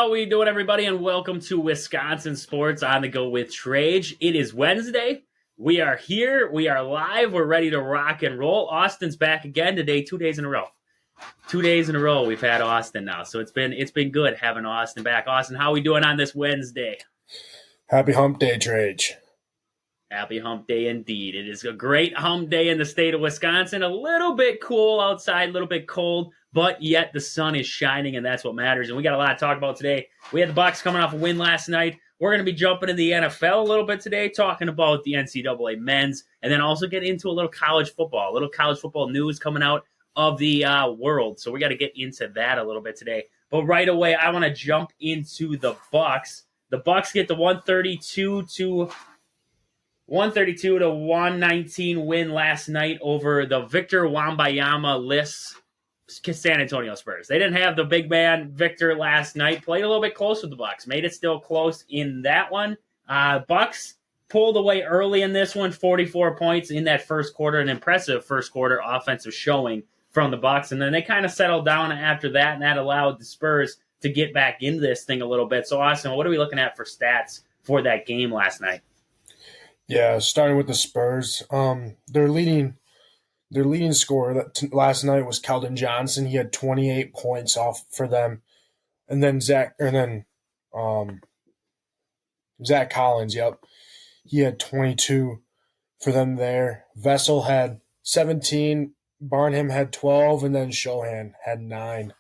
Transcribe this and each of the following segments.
How we doing, everybody, and welcome to Wisconsin Sports on the Go with Trage. It is Wednesday. We are here. We are live. We're ready to rock and roll. Austin's back again today, 2 days in a row. 2 days in a row we've had Austin now, so it's been good having Austin back. Austin, how we doing on this Wednesday? Happy Hump Day, Trage. Happy Hump Day indeed. It is a great hump day in the state of Wisconsin. A little bit cool outside, a little bit cold, but yet the sun is shining, and that's what matters. And we got a lot to talk about today. We had the Bucs coming off a win last night. We're going to be jumping into the NFL a little bit today, talking about the NCAA men's, and then also get into a little college football news coming out of the world. So we got to get into that a little bit today. But right away, I want to jump into the Bucs. The Bucs get the 132 to 119 win last night over the Victor Wembanyama-less San Antonio Spurs. They didn't have the big man Victor last night. Played a little bit close with the Bucs. Made it still close in that one. Bucs pulled away early in this one, 44 points in that first quarter. An impressive first quarter offensive showing from the Bucs, and then they kind of settled down after that, and that allowed the Spurs to get back into this thing a little bit. So, Austin, what are we looking at for stats for that game last night? Yeah, starting with the Spurs. Their leading scorer last night was Keldon Johnson. He had 28 points off for them, and then Zach Collins. Yep, he had 22 for them there. Vessel had 17. Barnham had 12, and then Shohan had 9.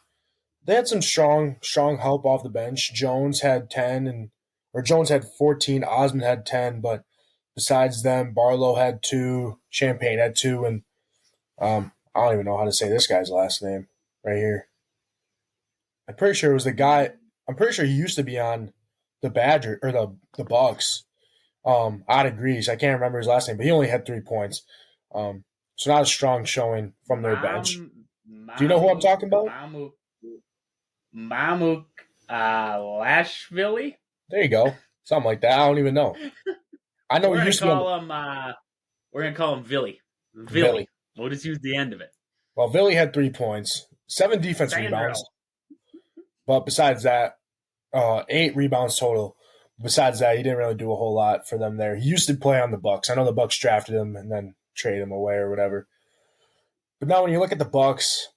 They had some strong help off the bench. Jones had 10, Jones had 14. Osmond had 10, but besides them, Barlow had 2, Champagne had 2, and I don't even know how to say this guy's last name right here. I'm pretty sure it was the guy. I'm pretty sure he used to be on the Badger or the Bucs out of Greece. I can't remember his last name, but he only had 3 points. So not a strong showing from their bench. Do you know who I'm talking about? Mamuk Lashvili? There you go. Something like that. I don't even know. I know he used to call him. We're gonna call him Villy. Villy. We'll just use the end of it. Well, Villy had 3 points, 7 defense rebounds. But besides that, 8 rebounds total. Besides that, he didn't really do a whole lot for them there. He used to play on the Bucs. I know the Bucs drafted him and then traded him away or whatever. But now when you look at the Bucs,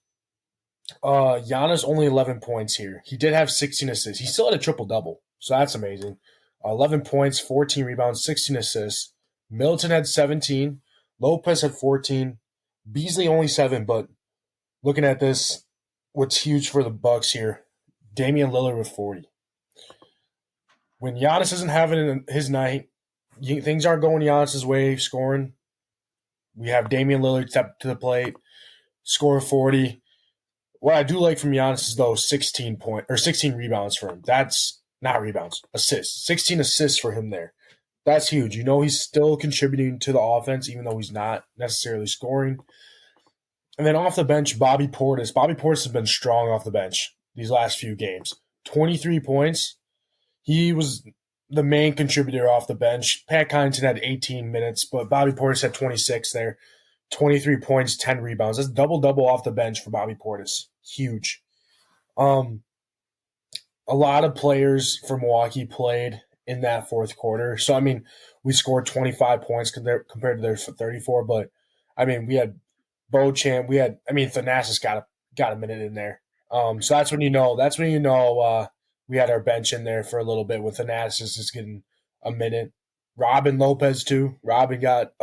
Giannis only 11 points here. He did have 16 assists. He still had a triple-double, so that's amazing. 11 points, 14 rebounds, 16 assists. Middleton had 17. Lopez had 14. Beasley only 7, but looking at this, what's huge for the Bucs here, Damian Lillard with 40. When Giannis isn't having his night, things aren't going Giannis's way scoring. We have Damian Lillard step to the plate, score 40. What I do like from Giannis is those 16 rebounds for him. That's not rebounds, assists. 16 assists for him there. That's huge. You know he's still contributing to the offense, even though he's not necessarily scoring. And then off the bench, Bobby Portis. Bobby Portis has been strong off the bench these last few games. 23 points. He was the main contributor off the bench. Pat Connaughton had 18 minutes, but Bobby Portis had 26 there. 23 points, 10 rebounds. That's double-double off the bench for Bobby Portis. Huge. A lot of players for Milwaukee played in that fourth quarter. So, I mean, we scored 25 points compared to their 34, but, I mean, we had Beauchamp. Thanasis got a minute in there. So that's when you know we had our bench in there for a little bit with Thanasis just getting a minute. Robin Lopez, too. Robin got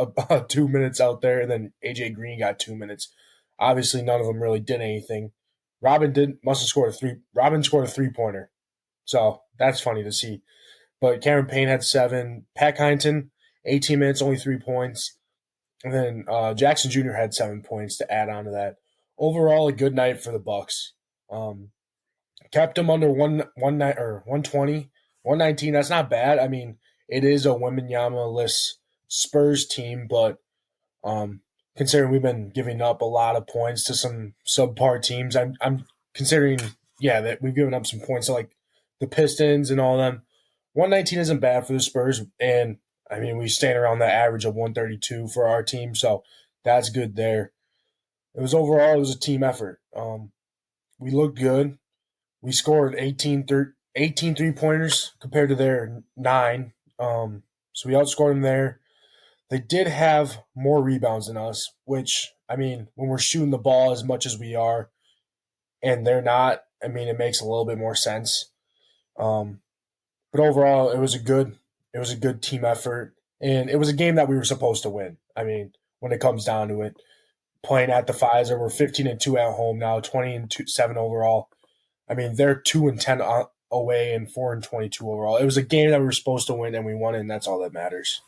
2 minutes out there, and then A.J. Green got 2 minutes. Obviously, none of them really did anything. Robin scored a three-pointer. So that's funny to see. But Cameron Payne had 7. Pat Connaughton, 18 minutes, only 3 points. And then Jackson Jr. had 7 points to add on to that. Overall, a good night for the Bucs. Kept them under 120, 119. That's not bad. I mean, it is a Wembanyama-less Spurs team, but considering we've been giving up a lot of points to some subpar teams, I'm considering, that we've given up some points to like the Pistons and all them. 119 isn't bad for the Spurs, and I mean we stand around that average of 132 for our team, so that's good there. It was a team effort. We looked good. We scored 18 18 3-pointers compared to their 9. So we outscored them there. They did have more rebounds than us, which, I mean, when we're shooting the ball as much as we are and they're not, I mean, it makes a little bit more sense. But overall, it was a good team effort, and it was a game that we were supposed to win. I mean, when it comes down to it, playing at the Pfizer, we're 15-2 at home now, 20-7 overall. I mean, they're 2-10 away and 4-22 overall. It was a game that we were supposed to win, and we won it, and that's all that matters.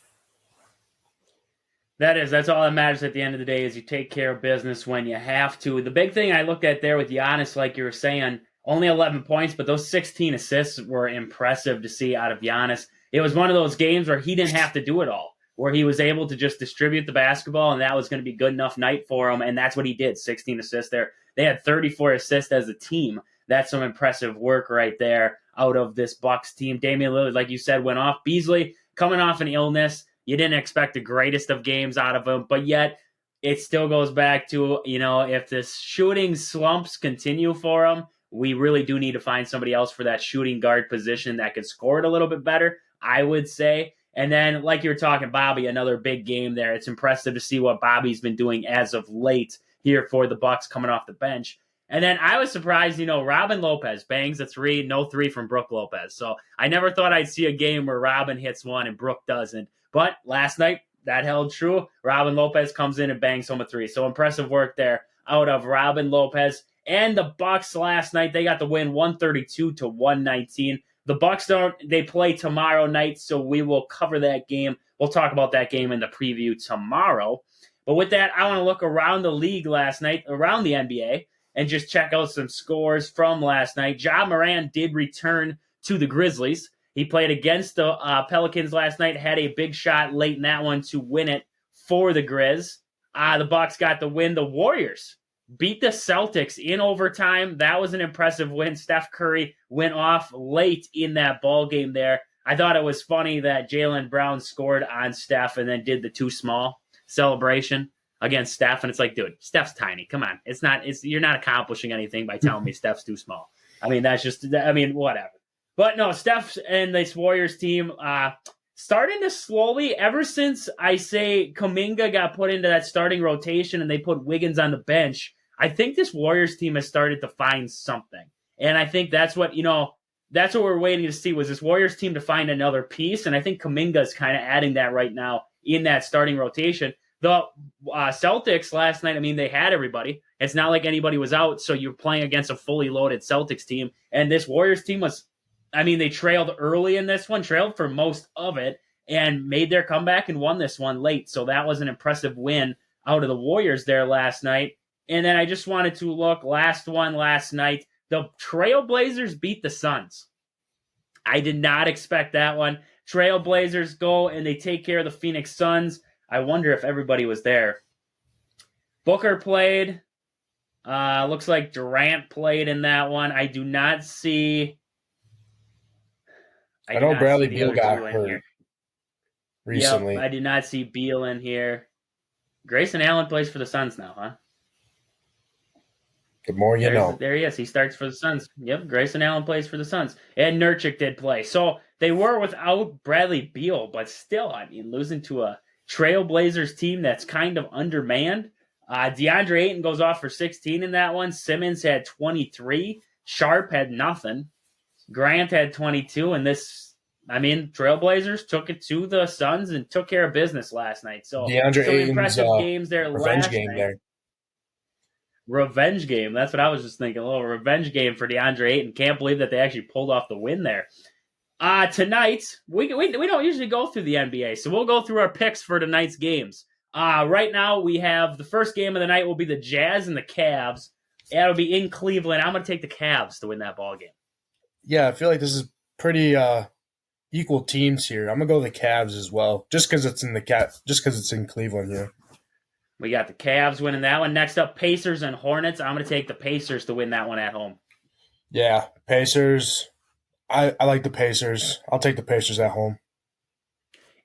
That's all that matters at the end of the day is you take care of business when you have to. The big thing I looked at there with Giannis, like you were saying, only 11 points, but those 16 assists were impressive to see out of Giannis. It was one of those games where he didn't have to do it all, where he was able to just distribute the basketball, and that was going to be good enough night for him, and that's what he did, 16 assists there. They had 34 assists as a team. That's some impressive work right there out of this Bucks team. Damian Lillard, like you said, went off. Beasley, coming off an illness, you didn't expect the greatest of games out of him, but yet it still goes back to, if the shooting slumps continue for him, we really do need to find somebody else for that shooting guard position that could score it a little bit better, I would say. And then, like you were talking, Bobby, another big game there. It's impressive to see what Bobby's been doing as of late here for the Bucks coming off the bench. And then I was surprised, Robin Lopez bangs a 3, no 3 from Brook Lopez. So I never thought I'd see a game where Robin hits one and Brook doesn't. But last night, that held true. Robin Lopez comes in and bangs home a 3. So impressive work there out of Robin Lopez. And the Bucks last night, they got the win 132-119. The Bucks they play tomorrow night, so we will cover that game. We'll talk about that game in the preview tomorrow. But with that, I want to look around the league last night, around the NBA, and just check out some scores from last night. Ja Morant did return to the Grizzlies. He played against the Pelicans last night, had a big shot late in that one to win it for the Grizz. The Bucks got the win. The Warriors beat the Celtics in overtime. That was an impressive win. Steph Curry went off late in that ball game there. I thought it was funny that Jaylen Brown scored on Steph and then did the too small celebration against Steph. And it's like, dude, Steph's tiny. Come on. You're not accomplishing anything by telling me Steph's too small. Whatever. But no, Steph and this Warriors team starting to slowly, ever since I say Kuminga got put into that starting rotation and they put Wiggins on the bench, I think this Warriors team has started to find something. And I think that's what we're waiting to see, was this Warriors team to find another piece. And I think Kuminga is kind of adding that right now in that starting rotation. The Celtics last night, they had everybody. It's not like anybody was out, so you're playing against a fully loaded Celtics team. And this Warriors team they trailed early in this one, trailed for most of it, and made their comeback and won this one late. So that was an impressive win out of the Warriors there last night. And then I just wanted to look, last night, the Trailblazers beat the Suns. I did not expect that one. Trailblazers go and they take care of the Phoenix Suns. I wonder if everybody was there. Booker played. Looks like Durant played in that one. I do not see... I know Bradley Beal got hurt recently. Yep, I did not see Beal in here. Grayson Allen plays for the Suns now, huh? The more you know. There he is. He starts for the Suns. Yep, Grayson Allen plays for the Suns. And Nurkic did play. So they were without Bradley Beal, but still, losing to a Trailblazers team that's kind of undermanned. DeAndre Ayton goes off for 16 in that one. Simmons had 23. Sharp had nothing. Grant had 22, and Trailblazers took it to the Suns and took care of business last night. So DeAndre Ayton's impressive games there. Revenge game night. There. Revenge game. That's what I was just thinking. A little revenge game for DeAndre Ayton. Can't believe that they actually pulled off the win there. Tonight, we don't usually go through the NBA, so we'll go through our picks for tonight's games. Right now, we have the first game of the night will be the Jazz and the Cavs. It'll be in Cleveland. I'm going to take the Cavs to win that ball game. Yeah, I feel like this is pretty equal teams here. I'm gonna go the Cavs as well, just because it's in Cleveland here. We got the Cavs winning that one. Next up, Pacers and Hornets. I'm gonna take the Pacers to win that one at home. Yeah, Pacers. I like the Pacers. I'll take the Pacers at home.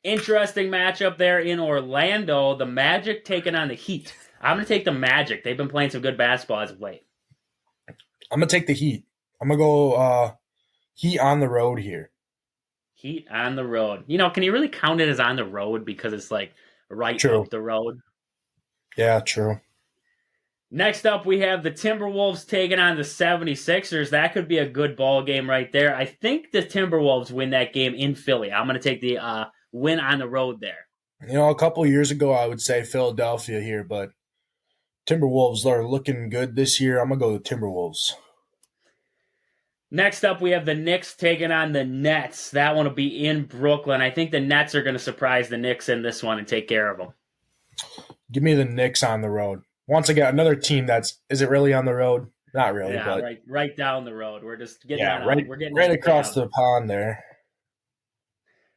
Interesting matchup there in Orlando. The Magic taking on the Heat. I'm gonna take the Magic. They've been playing some good basketball as of late. I'm gonna take the Heat. I'm gonna go Heat on the road here. Heat on the road. Can you really count it as on the road because it's like right True. up the road? Yeah, true. Next up, we have the Timberwolves taking on the 76ers. That could be a good ball game right there. I think the Timberwolves win that game in Philly. I'm going to take the win on the road there. A couple years ago, I would say Philadelphia here, but Timberwolves are looking good this year. I'm going to go with Timberwolves. Next up, we have the Knicks taking on the Nets. That one will be in Brooklyn. I think the Nets are going to surprise the Knicks in this one and take care of them. Give me the Knicks on the road. Once again, another team is it really on the road? Not really, yeah, but right down the road. We're just getting right across the pond there.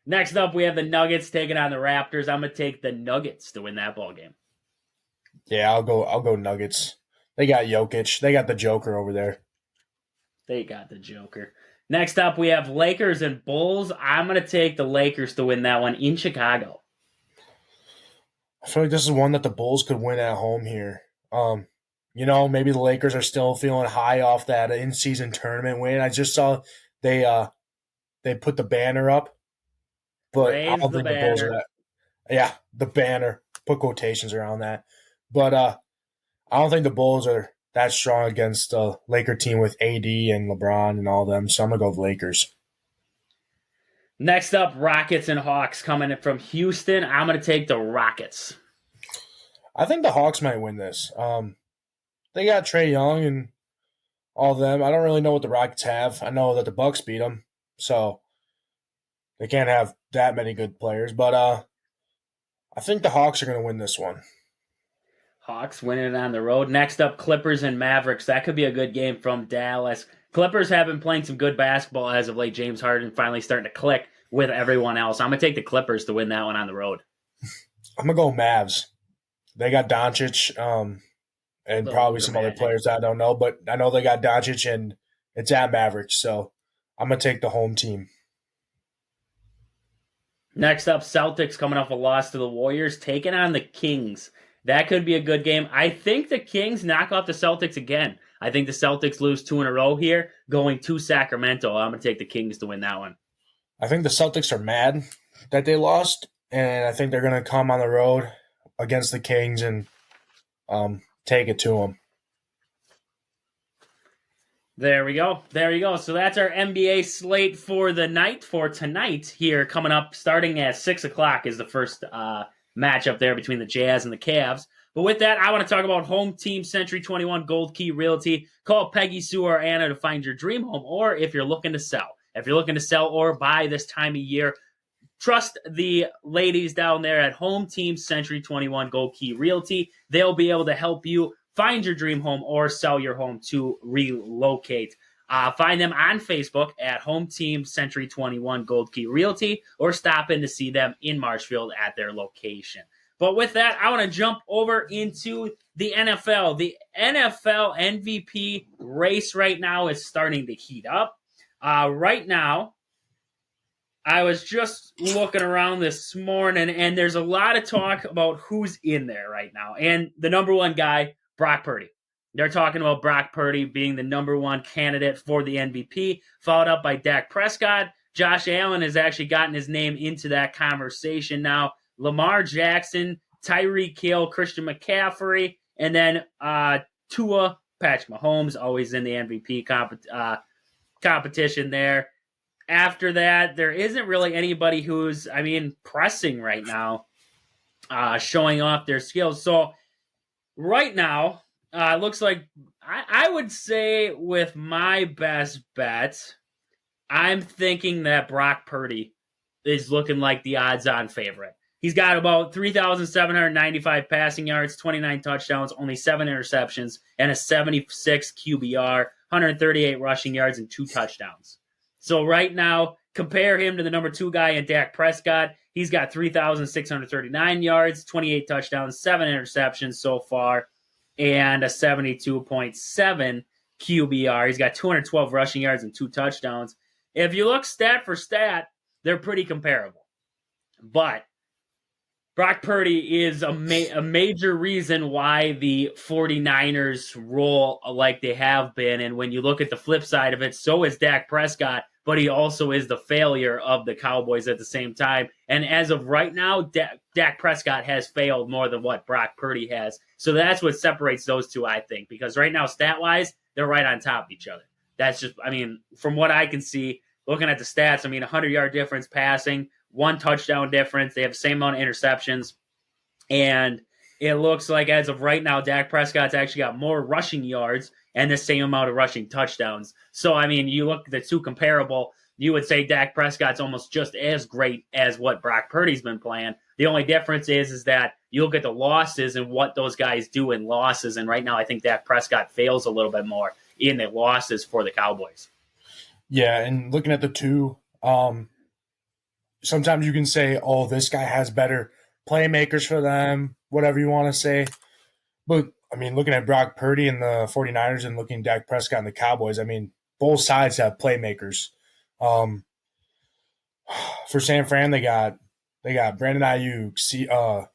Next up, we have the Nuggets taking on the Raptors. I'm gonna take the Nuggets to win that ball game. Yeah, I'll go Nuggets. They got Jokic. They got the Joker over there. They got the Joker. Next up, we have Lakers and Bulls. I'm gonna take the Lakers to win that one in Chicago. I feel like this is one that the Bulls could win at home here. Maybe the Lakers are still feeling high off that in-season tournament win. I just saw they put the banner up, but I don't think the Bulls are that. Yeah, the banner. Put quotations around that, but I don't think the Bulls are that strong against the Laker team with AD and LeBron and all them. So I'm gonna go with Lakers. Next up, Rockets and Hawks coming in from Houston. I'm going to take the Rockets. I think the Hawks might win this. They got Trae Young and all of them. I don't really know what the Rockets have. I know that the Bucks beat them, so they can't have that many good players. But I think the Hawks are going to win this one. Hawks winning it on the road. Next up, Clippers and Mavericks. That could be a good game from Dallas. Clippers have been playing some good basketball as of late. James Harden finally starting to click with everyone else. I'm going to take the Clippers to win that one on the road. I'm going to go Mavs. They got Doncic and probably some other players I don't know, but I know they got Doncic and it's at Mavericks, so I'm going to take the home team. Next up, Celtics coming off a loss to the Warriors, taking on the Kings. That could be a good game. I think the Kings knock off the Celtics again. I think the Celtics lose 2 in a row here, going to Sacramento. I'm going to take the Kings to win that one. I think the Celtics are mad that they lost, and I think they're going to come on the road against the Kings and take it to them. There we go. So that's our NBA slate for the night for tonight here coming up starting at 6 o'clock is the first matchup there between the Jazz and the Cavs. But with that, I want to talk about Home Team Century 21 Gold Key Realty. Call Peggy, Sue, or Anna to find your dream home, or if you're looking to sell. If you're looking to sell or buy this time of year, trust the ladies down there at Home Team Century 21 Gold Key Realty. They'll be able to help you find your dream home or sell your home to relocate. Find them on Facebook at Home Team Century 21 Gold Key Realty or stop in to see them in Marshfield at their location. But with that, I want to jump over into the NFL. The NFL MVP race right now is starting to heat up. Right now, I was just looking around this morning, and there's a lot of talk about who's in there right now. And the number one guy, Brock Purdy. They're talking about Brock Purdy being the number one candidate for the MVP, followed up by Dak Prescott. Josh Allen has actually gotten his name into that conversation now. Lamar Jackson, Tyreek Hill, Christian McCaffrey, and then Tua, Patrick Mahomes, always in the MVP competition there. After that, there isn't really anybody who's, pressing right now, showing off their skills. So right now, it looks like I would say with my best bet, I'm thinking that Brock Purdy is looking like the odds-on favorite. He's got about 3,795 passing yards, 29 touchdowns, only 7 interceptions, and a 76 QBR, 138 rushing yards, and 2 touchdowns. So right now, compare him to the number 2 guy in Dak Prescott. He's got 3,639 yards, 28 touchdowns, 7 interceptions so far, and a 72.7 QBR. He's got 212 rushing yards and 2 touchdowns. If you look stat for stat, they're pretty comparable. But Brock Purdy is a major reason why the 49ers roll like they have been. And when you look at the flip side of it, so is Dak Prescott but he also is the failure of the Cowboys at the same time. And as of right now, Dak Prescott has failed more than what Brock Purdy has. So that's what separates those two, I think, because right now, stat-wise, they're right on top of each other. That's just, I mean, from what I can see, looking at the stats, I mean, 100-yard difference passing, 1 touchdown difference. They have the same amount of interceptions. And it looks like as of right now, Dak Prescott's actually got more rushing yards and the same amount of rushing touchdowns. So, I mean, you look at the two comparable, you would say Dak Prescott's almost just as great as what Brock Purdy's been playing. The only difference is that you look at the losses and what those guys do in losses. And right now, I think Dak Prescott fails a little bit more in the losses for the Cowboys. Yeah, and looking at the two, sometimes you can say, oh, this guy has better playmakers for them, whatever you want to say. But, I mean, looking at Brock Purdy and the 49ers and looking at Dak Prescott and the Cowboys, I mean, both sides have playmakers. For San Fran, they got Brandon Ayuk,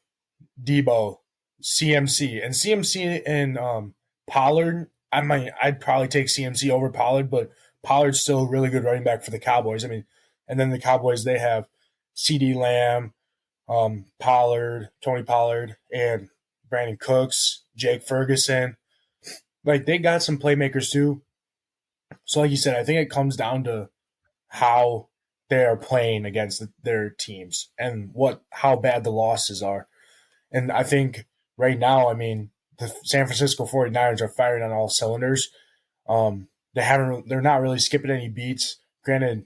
Debo, CMC. And CMC and Pollard, I mean, I'd probably take CMC over Pollard, but Pollard's still a really good running back for the Cowboys. I mean, and then the Cowboys, they have CeeDee Lamb, Pollard, Tony Pollard, and Brandon Cooks, Jake Ferguson. Like, they got some playmakers too. So, like you said, I think it comes down to how they are playing against their teams and how bad the losses are. And I think right now, I mean, the San Francisco 49ers are firing on all cylinders. They're not really skipping any beats. Granted,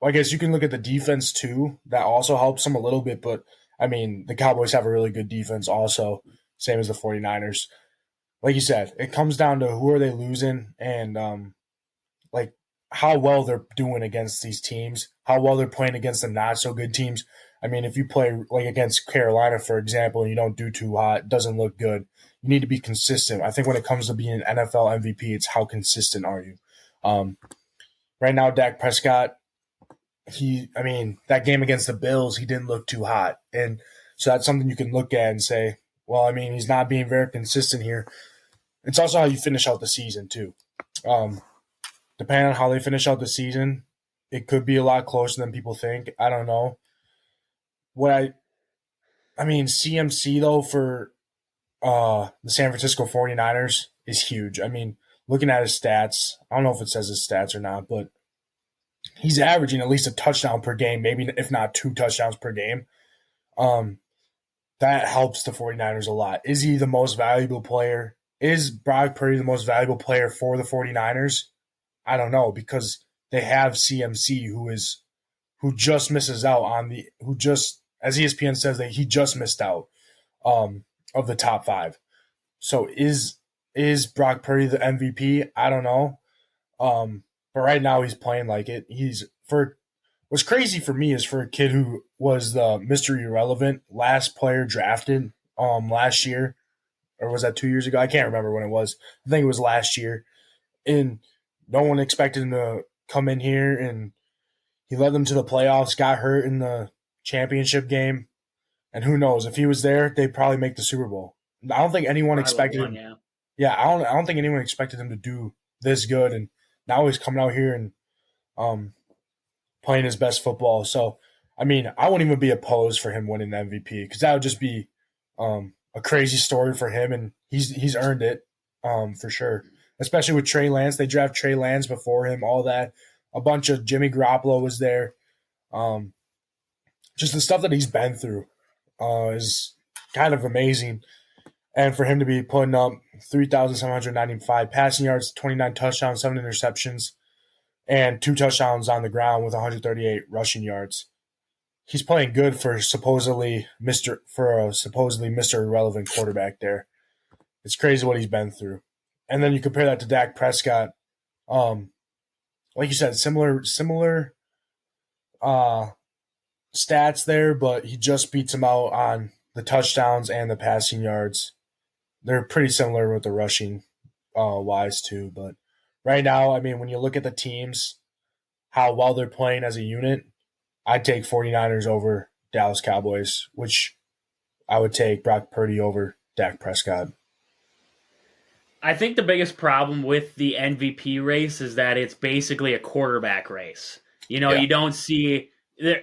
I guess you can look at the defense too. That also helps them a little bit, but I mean, the Cowboys have a really good defense also, same as the 49ers. Like you said, it comes down to who are they losing and like how well they're doing against these teams, how well they're playing against the not so good teams. I mean, if you play like against Carolina, for example, and you don't do too hot, it doesn't look good. You need to be consistent. I think when it comes to being an NFL MVP, it's how consistent are you. Right now, Dak Prescott, that game against the Bills, he didn't look too hot. And so that's something you can look at and say, well, I mean, he's not being very consistent here. It's also how you finish out the season, too. Depending on how they finish out the season, it could be a lot closer than people think. I don't know. CMC, though, for the San Francisco 49ers is huge. I mean, looking at his stats, I don't know if it says his stats or not, but he's averaging at least a touchdown per game, maybe if not 2 touchdowns per game. That helps the 49ers a lot. Is he the most valuable player? Is Brock Purdy the most valuable player for the 49ers? I don't know, because they have CMC who just misses out as ESPN says, that he just missed out of the top 5. So is Brock Purdy the MVP? I don't know. But right now he's playing like it. What's crazy for me is for a kid who was the Mr. Irrelevant last player drafted last year, or was that 2 years ago? I can't remember when it was. I think it was last year. And no one expected him to come in here, and he led them to the playoffs, got hurt in the championship game. And who knows, if he was there, they'd probably make the Super Bowl. I don't think anyone expected him. Yeah. Yeah, I don't think anyone expected him to do this good, and now he's coming out here and playing his best football. So, I mean, I wouldn't even be opposed for him winning the MVP, because that would just be a crazy story for him, and he's earned it for sure. Especially with Trey Lance, they draft Trey Lance before him. All that, a bunch of Jimmy Garoppolo was there. Just the stuff that he's been through is kind of amazing. And for him to be putting up 3,795 passing yards, 29 touchdowns, 7 interceptions, and 2 touchdowns on the ground with 138 rushing yards. He's playing good for a supposedly Mr. Irrelevant quarterback there. It's crazy what he's been through. And then you compare that to Dak Prescott. Like you said, similar stats there, but he just beats him out on the touchdowns and the passing yards. They're pretty similar with the rushing wise too. But right now, I mean, when you look at the teams, how well they're playing as a unit, I'd take 49ers over Dallas Cowboys, which I would take Brock Purdy over Dak Prescott. I think the biggest problem with the MVP race is that it's basically a quarterback race. Yeah. You don't see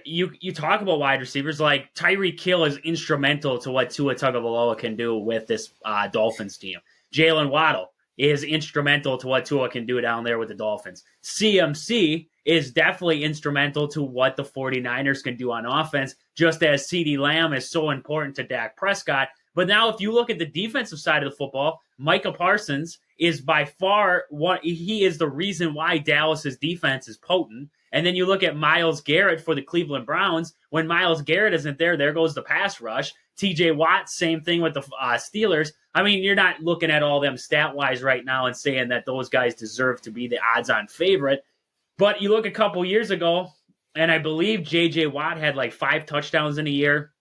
you talk about wide receivers like Tyreek Hill is instrumental to what Tua Tagovailoa can do with this Dolphins team. Jalen Waddle is instrumental to what Tua can do down there with the Dolphins. CMC is definitely instrumental to what the 49ers can do on offense, just as CeeDee Lamb is so important to Dak Prescott. But now, if you look at the defensive side of the football, Micah Parsons is by far he is the reason why Dallas's defense is potent. And then you look at Myles Garrett for the Cleveland Browns. When Myles Garrett isn't there goes the pass rush. TJ Watt, same thing with the Steelers. I mean, you're not looking at all them stat-wise right now and saying that those guys deserve to be the odds-on favorite. But you look a couple years ago, and I believe J.J. Watt had like 5 touchdowns in a year,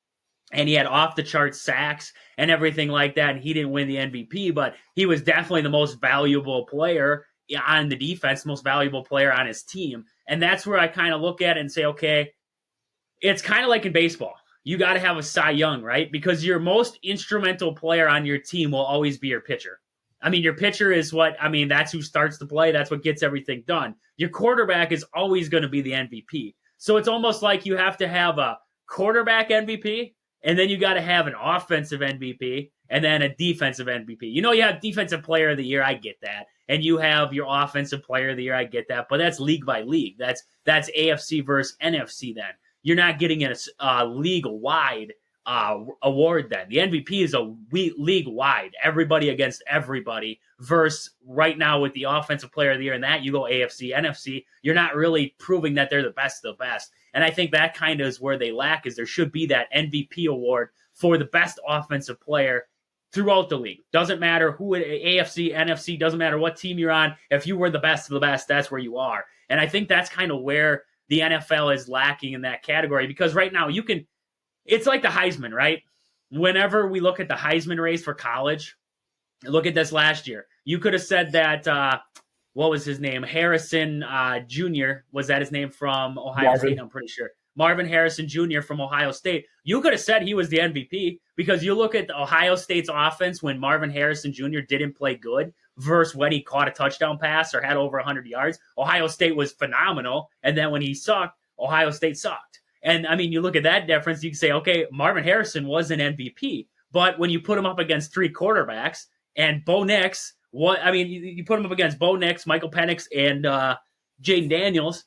and he had off-the-chart sacks and everything like that, and he didn't win the MVP, but he was definitely the most valuable player on the defense, most valuable player on his team. And that's where I kind of look at it and say, okay, it's kind of like in baseball. You got to have a Cy Young, right? Because your most instrumental player on your team will always be your pitcher. I mean, your pitcher is that's who starts the play. That's what gets everything done. Your quarterback is always going to be the MVP. So it's almost like you have to have a quarterback MVP, and then you got to have an offensive MVP, and then a defensive MVP. You have defensive player of the year. I get that. And you have your offensive player of the year. I get that. But that's league by league. That's AFC versus NFC then. You're not getting a league-wide award then. The MVP is a league-wide, everybody against everybody, versus right now with the offensive player of the year and that, you go AFC, NFC, you're not really proving that they're the best of the best. And I think that kind of is where they lack, is there should be that MVP award for the best offensive player throughout the league. Doesn't matter who AFC, NFC, doesn't matter what team you're on. If you were the best of the best, that's where you are. And I think that's kind of where the NFL is lacking in that category, because right now it's like the Heisman, right? Whenever we look at the Heisman race for college, look at this last year. You could have said that, what was his name? Harrison Jr. Was that his name from Ohio State? I'm pretty sure. Marvin Harrison Jr. from Ohio State. You could have said he was the MVP, because you look at Ohio State's offense when Marvin Harrison Jr. didn't play good versus when he caught a touchdown pass or had over 100 yards. Ohio State was phenomenal. And then when he sucked, Ohio State sucked. And, I mean, you look at that difference, you can say, okay, Marvin Harrison was an MVP. But when you put him up against 3 quarterbacks, and Bo Nix, you put him up against Bo Nix, Michael Penix, and Jaden Daniels,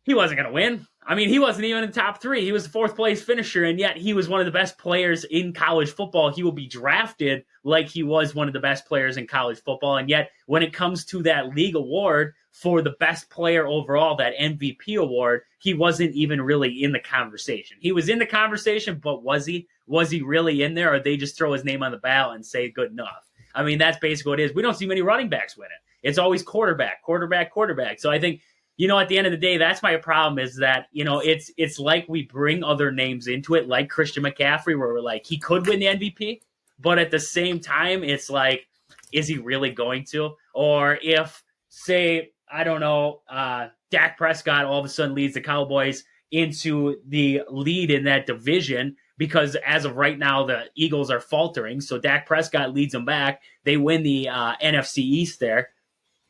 he wasn't going to win. I mean, he wasn't even in the top 3. He was the 4th place finisher, and yet he was one of the best players in college football. He will be drafted like he was one of the best players in college football. And yet, when it comes to that league award for the best player overall, that MVP award, he wasn't even really in the conversation. He was in the conversation, but was he? Was he really in there, or they just throw his name on the ballot and say good enough? I mean, that's basically what it is. We don't see many running backs win it. It's always quarterback. So I think, at the end of the day, that's my problem, is that, it's like we bring other names into it, like Christian McCaffrey, where we're like, he could win the MVP, but at the same time, it's like, is he really going to? Or if, say, I don't know, Dak Prescott all of a sudden leads the Cowboys into the lead in that division, because as of right now, the Eagles are faltering. So Dak Prescott leads them back. They win the NFC East there.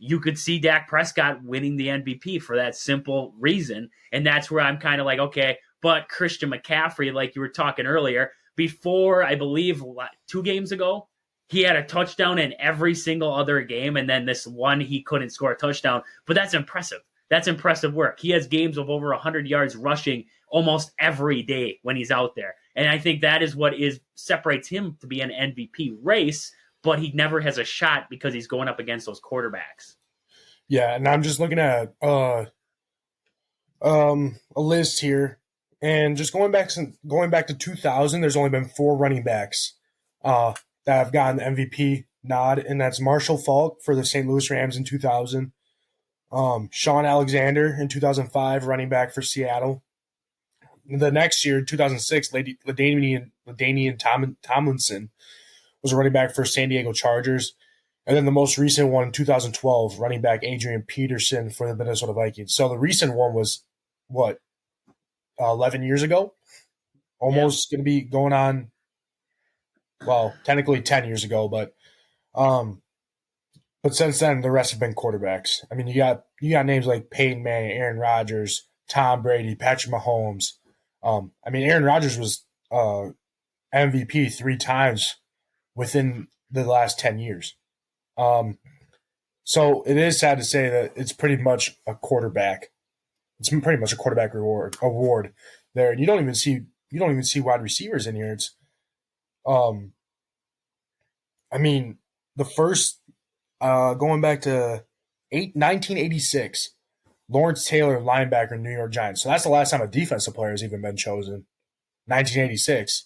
You could see Dak Prescott winning the MVP for that simple reason. And that's where I'm kind of like, okay, but Christian McCaffrey, like you were talking earlier, before, I believe, 2 games ago, he had a touchdown in every single other game. And then this one, he couldn't score a touchdown. But that's impressive. That's impressive work. He has games of over 100 yards rushing almost every day when he's out there. And I think that is what separates him to be an MVP race, but he never has a shot because he's going up against those quarterbacks. Yeah, and I'm just looking at a list here, and just going back to 2000, there's only been 4 running backs that have gotten the MVP nod, and that's Marshall Faulk for the St. Louis Rams in 2000, Sean Alexander in 2005, running back for Seattle. The next year, 2006, LaDainian Tomlinson was a running back for San Diego Chargers. And then the most recent one in 2012, running back Adrian Peterson for the Minnesota Vikings. So the recent one was, 11 years ago? Almost going to be going on, well, technically 10 years ago. But But since then, the rest have been quarterbacks. I mean, you got names like Peyton Manning, Aaron Rodgers, Tom Brady, Patrick Mahomes. I mean, Aaron Rodgers was MVP 3 times within the last 10 years. Um, so it is sad to say that it's pretty much a quarterback. It's pretty much a quarterback award there. And you don't even see wide receivers in here. It's um, I mean, the first going back to 1986, Lawrence Taylor, linebacker, New York Giants. So that's the last time a defensive player has even been chosen. 1986,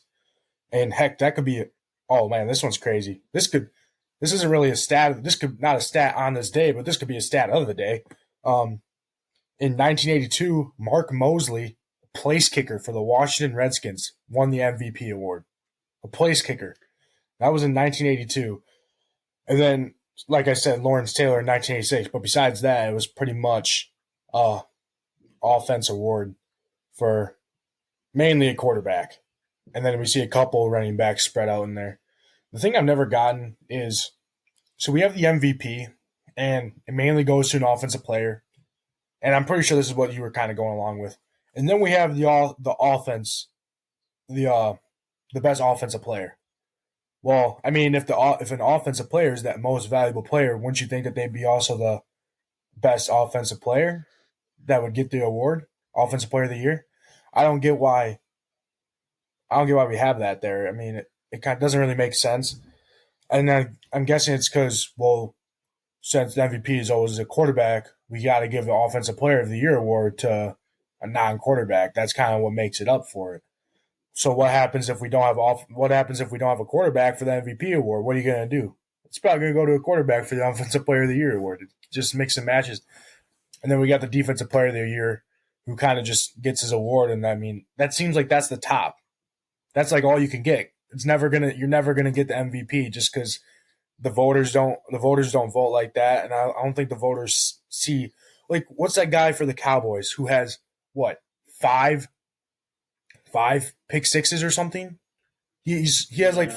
and heck, that could be. Oh man, this one's crazy. This isn't really a stat. This could not a stat on this day, but this could be a stat of the day. Um, in 1982, Mark Mosley, place kicker for the Washington Redskins, won the MVP award. A place kicker. That was in 1982. And then, like I said, Lawrence Taylor in 1986. But besides that, it was pretty much offense award for mainly a quarterback. And then we see a couple running backs spread out in there. The thing I've never gotten is, so we have the MVP, and it mainly goes to an offensive player. And I'm pretty sure this is what you were kind of going along with. And then we have the offense, the best offensive player. Well, I mean, if an offensive player is that most valuable player, wouldn't you think that they'd be also the best offensive player that would get the award, offensive player of the year? I don't get why. I don't get why we have that there. I mean, it kind of doesn't really make sense. And I'm guessing it's because, well, since the MVP is always a quarterback, we got to give the offensive player of the year award to a non-quarterback. That's kind of what makes it up for it. So what happens if we don't have a quarterback for the MVP award? What are you going to do? It's probably going to go to a quarterback for the offensive player of the year award. It just mix and matches. And then we got the defensive player of the year who kind of just gets his award. And I mean, that seems like that's the top. That's like all you can get. You're never gonna get the MVP just because the voters don't vote like that. And I don't think the voters see, like, what's that guy for the Cowboys who has what, five pick sixes or something? He has like,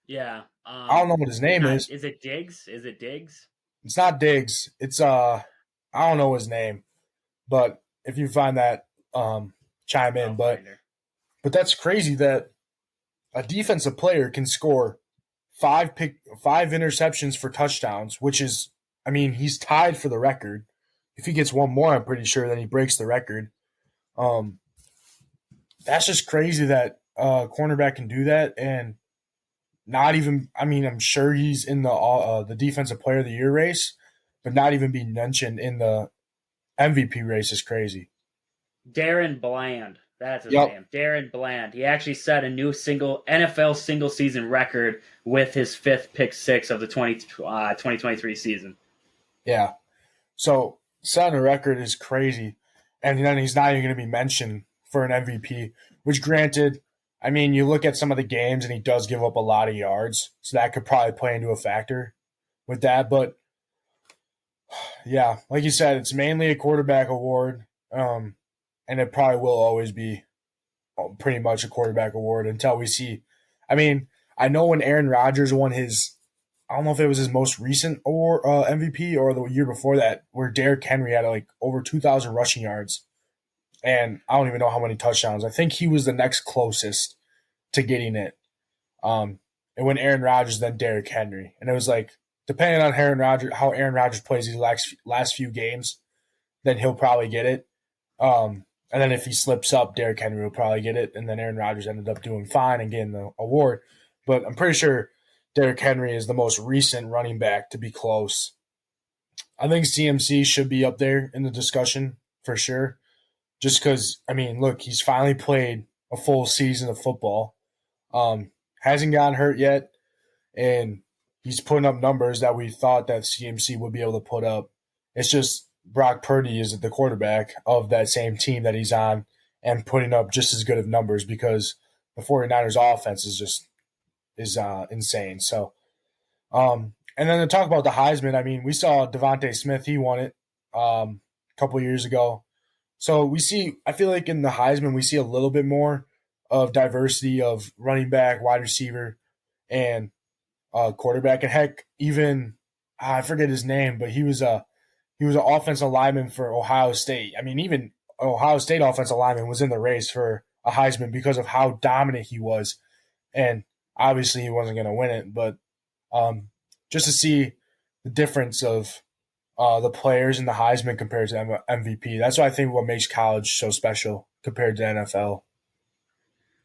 yeah. I don't know what his name is. Is it Diggs? Is it Diggs? It's not Diggs. It's I don't know his name, but if you find that, chime in. But that's crazy that a defensive player can score five interceptions for touchdowns, which is, I mean, he's tied for the record. If he gets one more, I'm pretty sure then he breaks the record. That's just crazy that a cornerback can do that, and not even. I mean, I'm sure he's in the defensive player of the year race, but not even being mentioned in the MVP race is crazy. Darren Bland. That's his name. Darren Bland. He actually set a new NFL single season record with his 5th pick six of the 2023 season. Yeah. So setting a record is crazy. And then he's not even going to be mentioned for an MVP, which granted, I mean, you look at some of the games and he does give up a lot of yards. So that could probably play into a factor with that. But yeah, like you said, it's mainly a quarterback award. And it probably will always be pretty much a quarterback award until we see. I mean, I know when Aaron Rodgers won his, I don't know if it was his most recent award, MVP or the year before that, where Derrick Henry had like over 2,000 rushing yards. And I don't even know how many touchdowns. I think he was the next closest to getting it. And when Aaron Rodgers, then Derrick Henry. And it was like, depending on how Aaron Rodgers plays these last few games, then he'll probably get it. And then if he slips up, Derrick Henry will probably get it. And then Aaron Rodgers ended up doing fine and getting the award. But I'm pretty sure Derrick Henry is the most recent running back to be close. I think CMC should be up there in the discussion for sure. Just because, I mean, look, he's finally played a full season of football. Hasn't gotten hurt yet. And he's putting up numbers that we thought that CMC would be able to put up. It's just Brock Purdy is the quarterback of that same team that he's on and putting up just as good of numbers because the 49ers offense is insane. So, and then to talk about the Heisman, I mean, we saw Devontae Smith, he won it a couple years ago. So I feel like in the Heisman, we see a little bit more of diversity of running back, wide receiver, and quarterback. And heck, even I forget his name, but he was an offensive lineman for Ohio State. I mean, even Ohio State offensive lineman was in the race for a Heisman because of how dominant he was, and obviously he wasn't going to win it. But just to see the difference of the players in the Heisman compared to MVP, that's what I think what makes college so special compared to NFL.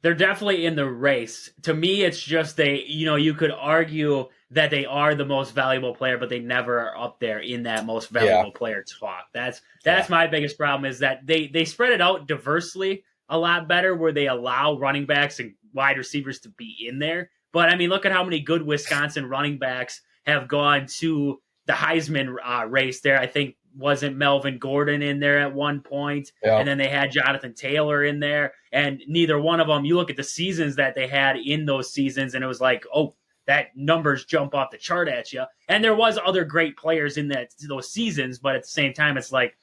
They're definitely in the race. To me, it's just you could argue that they are the most valuable player, but they never are up there in that most valuable player talk. That's my biggest problem, is that they spread it out diversely a lot better, where they allow running backs and wide receivers to be in there. But I mean, look at how many good Wisconsin running backs have gone to the Heisman race there. I think wasn't Melvin Gordon in there at one point, and then they had Jonathan Taylor in there, and neither one of them, you look at the seasons that they had in those seasons, and it was like, oh, that numbers jump off the chart at you. And there was other great players in those seasons, but at the same time, it's like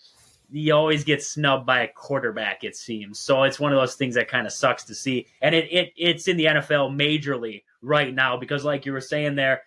you always get snubbed by a quarterback, it seems. So it's one of those things that kind of sucks to see, and it's in the NFL majorly right now, because like you were saying there,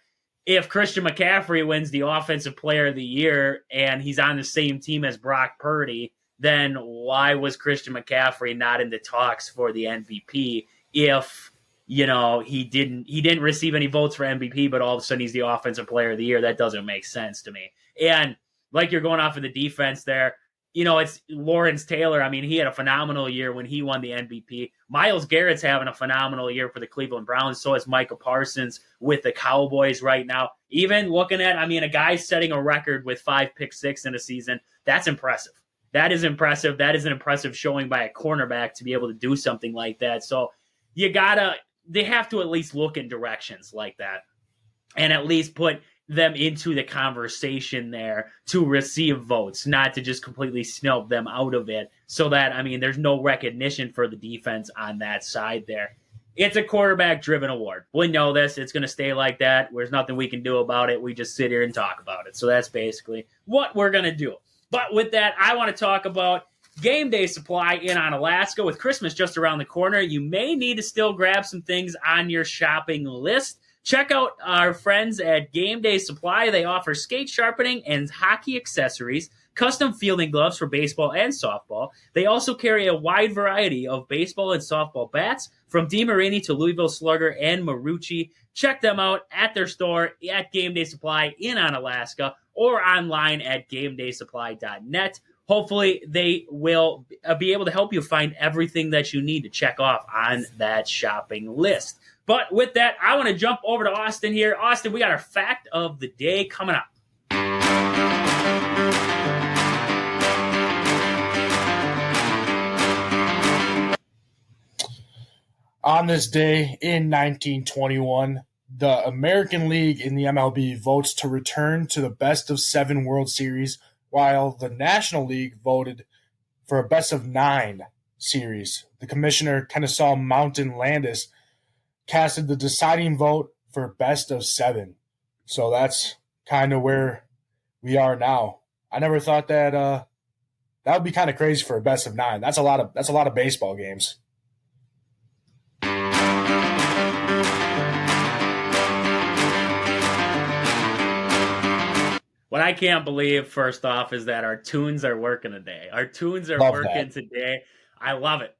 if Christian McCaffrey wins the Offensive Player of the Year and he's on the same team as Brock Purdy, then why was Christian McCaffrey not in the talks for the MVP if, he didn't receive any votes for MVP, but all of a sudden he's the Offensive Player of the Year? That doesn't make sense to me. And like you're going off of the defense there, it's Lawrence Taylor. I mean, he had a phenomenal year when he won the MVP. Myles Garrett's having a phenomenal year for the Cleveland Browns. So is Micah Parsons with the Cowboys right now. Even looking at, a guy setting a record with 5 pick-6 in a season, that's impressive. That is impressive. That is an impressive showing by a cornerback to be able to do something like that. So they have to at least look in directions like that and at least put them into the conversation there to receive votes, not to just completely snub them out of it, so that, there's no recognition for the defense on that side there. It's a quarterback-driven award. We know this. It's going to stay like that. There's nothing we can do about it. We just sit here and talk about it. So that's basically what we're going to do. But with that, I want to talk about Game Day Supply in Alaska. With Christmas just around the corner, you may need to still grab some things on your shopping list. Check out our friends at Game Day Supply. They offer skate sharpening and hockey accessories, custom fielding gloves for baseball and softball. They also carry a wide variety of baseball and softball bats, from DeMarini to Louisville Slugger and Marucci. Check them out at their store at Game Day Supply in Alaska, or online at GameDaySupply.net. Hopefully, they will be able to help you find everything that you need to check off on that shopping list. But with that, I want to jump over to Austin here. Austin, we got our fact of the day coming up. On this day in 1921, the American League in the MLB votes to return to the best-of-7 World Series, while the National League voted for a best-of-9 series. The commissioner, Kennesaw Mountain Landis, casted the deciding vote for best-of-7. So that's kind of where we are now. I never thought that that would be kind of crazy for a best-of-9. That's a lot of baseball games. What I can't believe, first off, is that our tunes are working today. Our tunes are working today. I love it.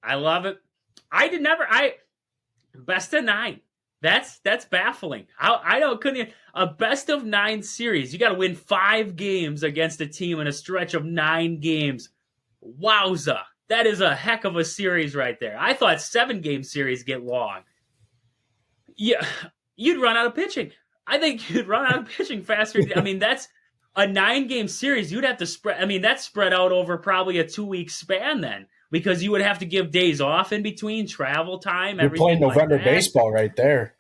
Best of 9. That's baffling. Couldn't a best of 9 series. You got to win 5 games against a team in a stretch of 9 games. Wowza. That is a heck of a series right there. I thought 7-game series get long. Yeah, you'd run out of pitching. I think you'd run out of pitching faster. That's a 9-game series. You'd have to spread. That's spread out over probably a 2-week span then, because you would have to give days off in between, travel time. You're playing November baseball right there.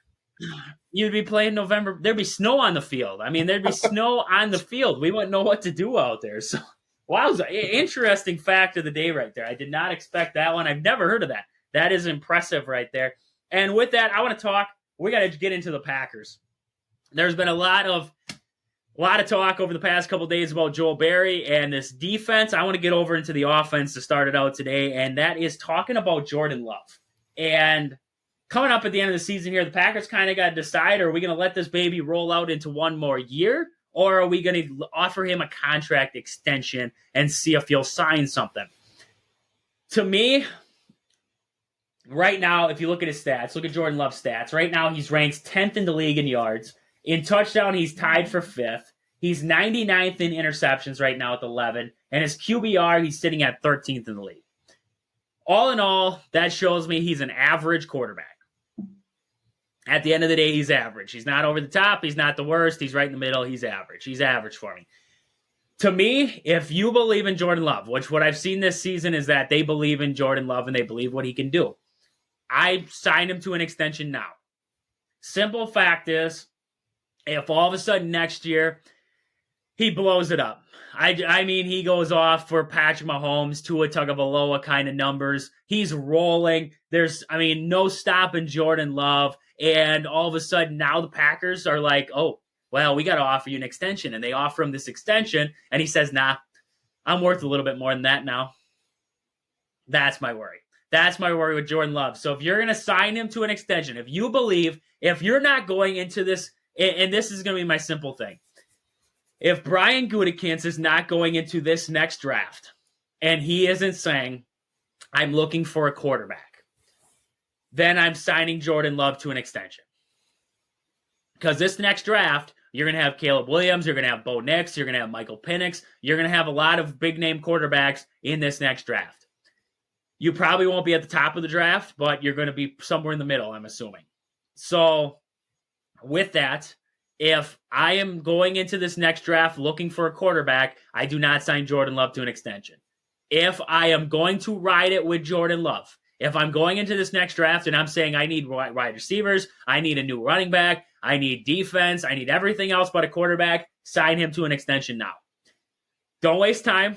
You'd be playing November. There'd be snow on the field. There'd be snow on the field. We wouldn't know what to do out there. So, wow, interesting fact of the day right there. I did not expect that one. I've never heard of that. That is impressive right there. And with that, I want to talk. We got to get into the Packers. There's been a lot of talk over the past couple of days about Joel Barry and this defense. I want to get over into the offense to start it out today, and that is talking about Jordan Love. And coming up at the end of the season here, the Packers kind of got to decide, are we going to let this baby roll out into one more year, or are we going to offer him a contract extension and see if he'll sign something? To me, right now, if you look at his stats, look at Jordan Love's stats. Right now, he's ranked 10th in the league in yards. In touchdown, he's tied for 5th. He's 99th in interceptions right now with 11. And his QBR, he's sitting at 13th in the league. All in all, that shows me he's an average quarterback. At the end of the day, he's average. He's not over the top. He's not the worst. He's right in the middle. He's average. He's average for me. To me, if you believe in Jordan Love, which what I've seen this season is that they believe in Jordan Love and they believe what he can do, I signed him to an extension now. Simple fact is, if all of a sudden next year he blows it up, I mean, he goes off for Patrick Mahomes, Tua Tagovailoa kind of numbers. He's rolling. There's, no stopping Jordan Love. And all of a sudden now the Packers are like, oh, well, we got to offer you an extension. And they offer him this extension. And he says, nah, I'm worth a little bit more than that now. That's my worry. That's my worry with Jordan Love. So if you're going to sign him to an extension, if you believe, if you're not going into this, and this is going to be my simple thing, if Brian Gutekunst is not going into this next draft and he isn't saying, I'm looking for a quarterback, then I'm signing Jordan Love to an extension. Because this next draft, you're going to have Caleb Williams, you're going to have Bo Nix, you're going to have Michael Penix, you're going to have a lot of big-name quarterbacks in this next draft. You probably won't be at the top of the draft, but you're going to be somewhere in the middle, I'm assuming. So with that, if I am going into this next draft looking for a quarterback, I do not sign Jordan Love to an extension. If I am going to ride it with Jordan Love, if I'm going into this next draft and I'm saying I need wide receivers, I need a new running back, I need defense, I need everything else but a quarterback, sign him to an extension now. Don't waste time.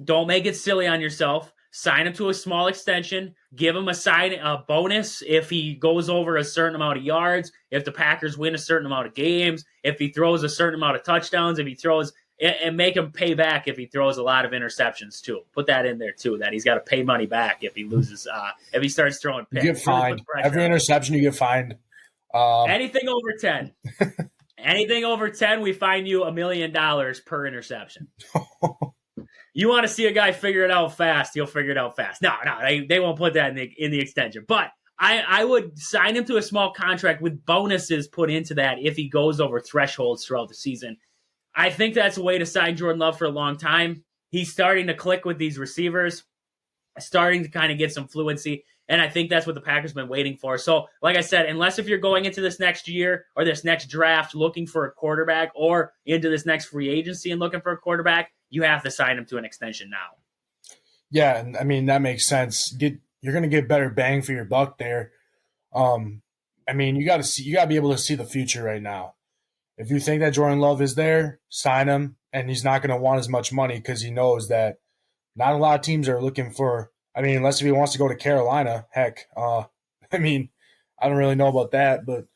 Don't make it silly on yourself. Sign him to a small extension. Give him a bonus if he goes over a certain amount of yards, if the Packers win a certain amount of games, if he throws a certain amount of touchdowns, if he throws, and make him pay back if he throws a lot of interceptions too. Put that in there too, that he's got to pay money back if he loses, if he starts throwing picks. You get fined. Every interception you get fined. Anything over 10. Anything over 10, we fine you $1 million per interception. You want to see a guy figure it out fast, he'll figure it out fast. No, they won't put that in the extension. But I would sign him to a small contract with bonuses put into that if he goes over thresholds throughout the season. I think that's a way to sign Jordan Love for a long time. He's starting to click with these receivers, starting to kind of get some fluency, and I think that's what the Packers have been waiting for. So, like I said, unless if you're going into this next year or this next draft looking for a quarterback or into this next free agency and looking for a quarterback, you have to sign him to an extension now. Yeah, and that makes sense. You're going to get better bang for your buck there. You got to be able to see the future right now. If you think that Jordan Love is there, sign him, and he's not going to want as much money because he knows that not a lot of teams are looking for. Unless if he wants to go to Carolina, heck. I don't really know about that, but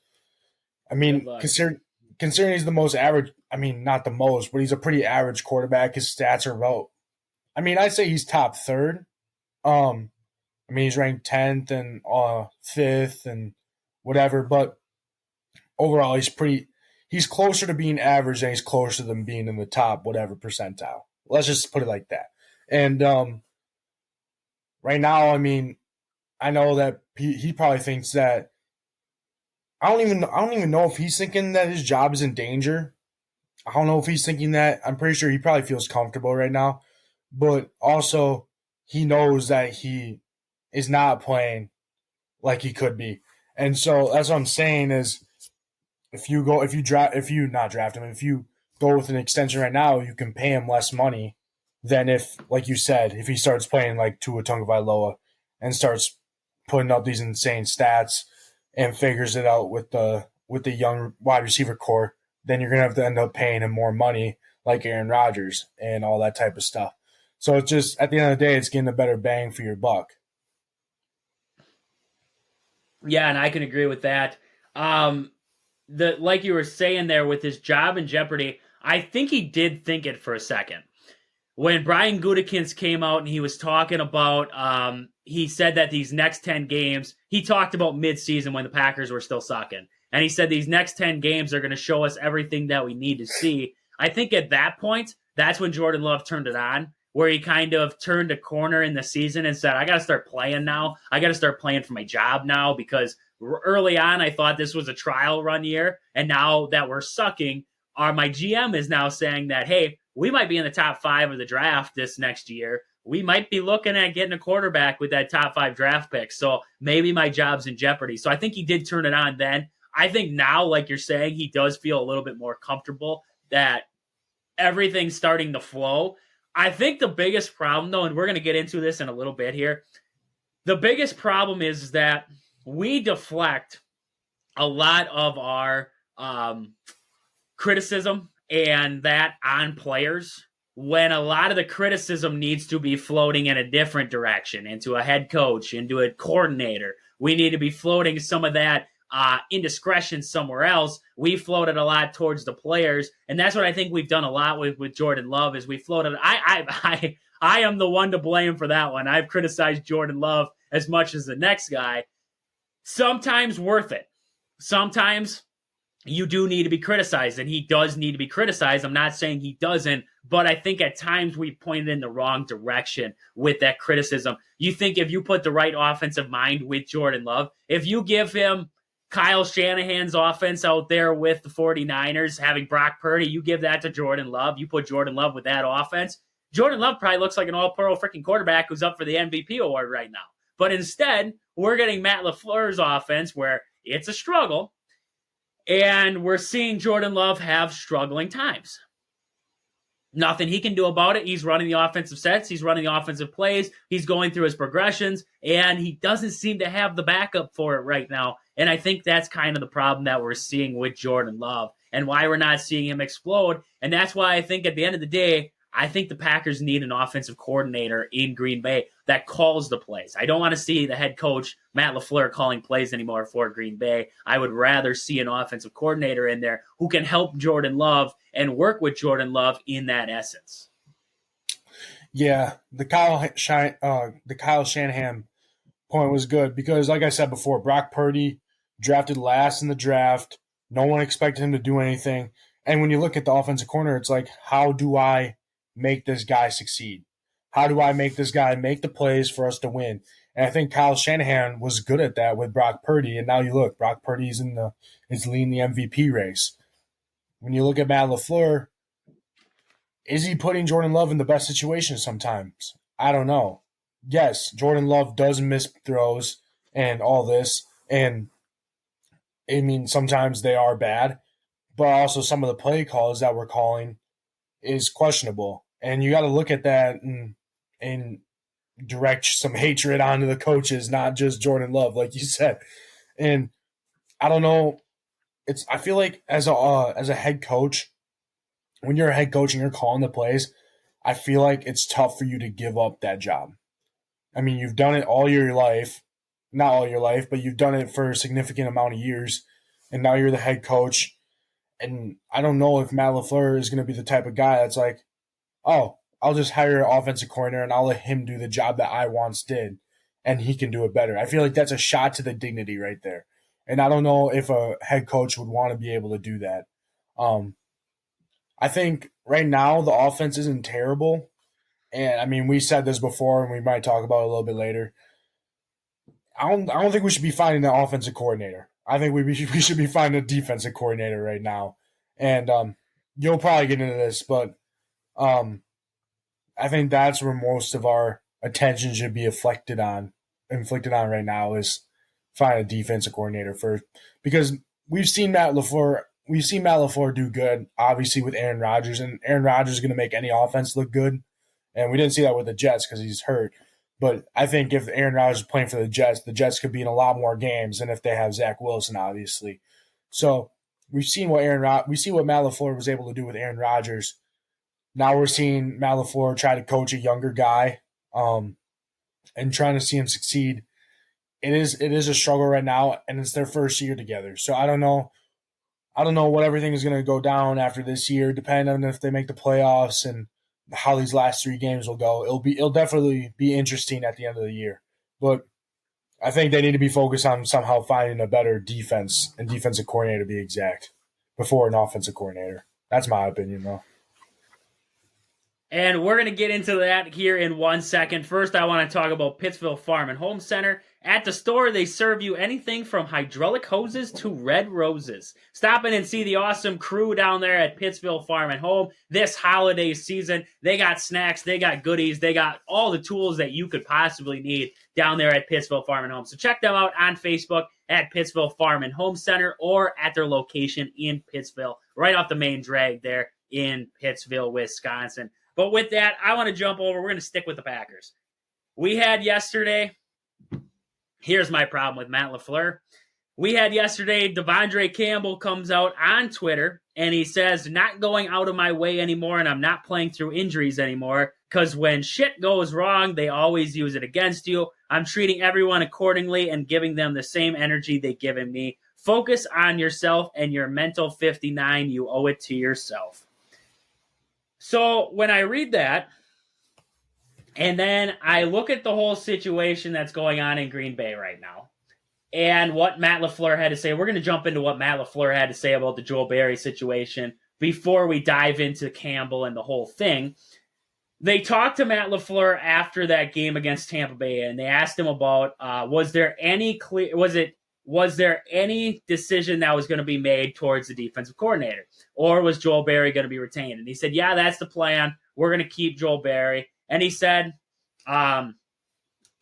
considering he's the most average. Not the most, but he's a pretty average quarterback. His stats are about. I'd say he's top third. He's ranked 10th and 5th and whatever, but overall he's closer to being average than he's closer than being in the top whatever percentile. Let's just put it like that. And right now, I know that he probably thinks that I don't even know if he's thinking that his job is in danger. I don't know if he's thinking that. I'm pretty sure he probably feels comfortable right now. But also, he knows that he is not playing like he could be. And so that's what I'm saying is if you go with an extension right now, you can pay him less money than if, like you said, if he starts playing like Tua Tagovailoa and starts putting up these insane stats and figures it out with the young wide receiver core, then you're going to have to end up paying him more money like Aaron Rodgers and all that type of stuff. So it's just, at the end of the day, it's getting a better bang for your buck. Yeah, and I can agree with that. Like you were saying there with his job in jeopardy, I think he did think it for a second. When Brian Gutekunst came out and he was talking about, he said that these next 10 games, he talked about midseason when the Packers were still sucking. And he said these next 10 games are going to show us everything that we need to see. I think at that point, that's when Jordan Love turned it on, where he kind of turned a corner in the season and said, I got to start playing now. I got to start playing for my job now, because early on I thought this was a trial run year. And now that we're sucking, my GM is now saying that, hey, we might be in the top 5 of the draft this next year. We might be looking at getting a quarterback with that top 5 draft pick. So maybe my job's in jeopardy. So I think he did turn it on then. I think now, like you're saying, he does feel a little bit more comfortable that everything's starting to flow. I think the biggest problem, though, and we're going to get into this in a little bit here, the biggest problem is that we deflect a lot of our criticism and that on players, when a lot of the criticism needs to be floating in a different direction, into a head coach, into a coordinator. We need to be floating some of that indiscretion somewhere else. We floated a lot towards the players, and that's what I think we've done a lot with Jordan Love. Is we floated. I am the one to blame for that one. I've criticized Jordan Love as much as the next guy. Sometimes worth it. Sometimes you do need to be criticized, and he does need to be criticized. I'm not saying he doesn't, but I think at times we pointed in the wrong direction with that criticism. You think if you put the right offensive mind with Jordan Love, if you give him Kyle Shanahan's offense out there with the 49ers, having Brock Purdy, you give that to Jordan Love, you put Jordan Love with that offense, Jordan Love probably looks like an all-pro freaking quarterback who's up for the MVP award right now. But instead, we're getting Matt LaFleur's offense where it's a struggle, and we're seeing Jordan Love have struggling times. Nothing he can do about it. He's running the offensive sets. He's running the offensive plays. He's going through his progressions, and he doesn't seem to have the backup for it right now. And I think that's kind of the problem that we're seeing with Jordan Love and why we're not seeing him explode. And that's why I think at the end of the day, I think the Packers need an offensive coordinator in Green Bay that calls the plays. I don't want to see the head coach, Matt LaFleur, calling plays anymore for Green Bay. I would rather see an offensive coordinator in there who can help Jordan Love and work with Jordan Love in that essence. Yeah, the Kyle Shanahan point was good because, like I said before, Brock Purdy drafted last in the draft. No one expected him to do anything. And when you look at the offensive corner, it's like, how do I make this guy succeed? How do I make this guy make the plays for us to win? And I think Kyle Shanahan was good at that with Brock Purdy. And now you look, Brock Purdy's is leading the MVP race. When you look at Matt LaFleur, is he putting Jordan Love in the best situation sometimes? I don't know. Yes, Jordan Love does miss throws and all this. And I mean, sometimes they are bad, but also some of the play calls that we're calling is questionable. And you got to look at that and direct some hatred onto the coaches, not just Jordan Love, like you said. And I don't know. I feel like as a head coach, when you're a head coach and you're calling the plays, I feel like it's tough for you to give up that job. I mean, you've done it all your life, not all your life, but you've done it for a significant amount of years, and now you're the head coach. And I don't know if Matt LaFleur is going to be the type of guy that's like, oh, I'll just hire an offensive coordinator and I'll let him do the job that I once did, and he can do it better. I feel like that's a shot to the dignity right there. And I don't know if a head coach would want to be able to do that. I think right now the offense isn't terrible. And, I mean, we said this before, and we might talk about it a little bit later. I don't think we should be finding an offensive coordinator. I think we should be finding a defensive coordinator right now. And you'll probably get into this, but I think that's where most of our attention should be inflicted on right now is find a defensive coordinator first. Because we've seen Matt LaFleur do good, obviously, with Aaron Rodgers, and Aaron Rodgers is going to make any offense look good. And we didn't see that with the Jets because he's hurt. But I think if Aaron Rodgers is playing for the Jets could be in a lot more games than if they have Zach Wilson, obviously. So we've seen what Matt LaFleur was able to do with Aaron Rodgers. Now we're seeing Matt LaFleur try to coach a younger guy, and trying to see him succeed. It is a struggle right now, and it's their first year together. So I don't know what everything is going to go down after this year, depending on if they make the playoffs and how these last 3 games will go. It'll definitely be interesting at the end of the year. But I think they need to be focused on somehow finding a better defense and defensive coordinator to be exact before an offensive coordinator. That's my opinion, though. And we're going to get into that here in 1 second. First, I want to talk about Pittsville Farm and Home Center. At the store, they serve you anything from hydraulic hoses to red roses. Stop in and see the awesome crew down there at Pittsville Farm and Home this holiday season. They got snacks, they got goodies, they got all the tools that you could possibly need down there at Pittsville Farm and Home. So check them out on Facebook at Pittsville Farm and Home Center or at their location in Pittsville, right off the main drag there in Pittsville, Wisconsin. But with that, I want to jump over. We're going to stick with the Packers. We had yesterday, here's my problem with Matt LaFleur. We had yesterday, Devondre Campbell comes out on Twitter, and he says, not going out of my way anymore, and I'm not playing through injuries anymore, because when shit goes wrong, they always use it against you. I'm treating everyone accordingly and giving them the same energy they've given me. Focus on yourself and your mental 59. You owe it to yourself. So when I read that, and then I look at the whole situation that's going on in Green Bay right now, and what Matt LaFleur had to say, we're going to jump into what Matt LaFleur had to say about the Joel Berry situation before we dive into Campbell and the whole thing. They talked to Matt LaFleur after that game against Tampa Bay, and they asked him about was there any decision that was going to be made towards the defensive coordinator, or was Joel Berry going to be retained? And he said, yeah, that's the plan. We're going to keep Joel Berry. And he said,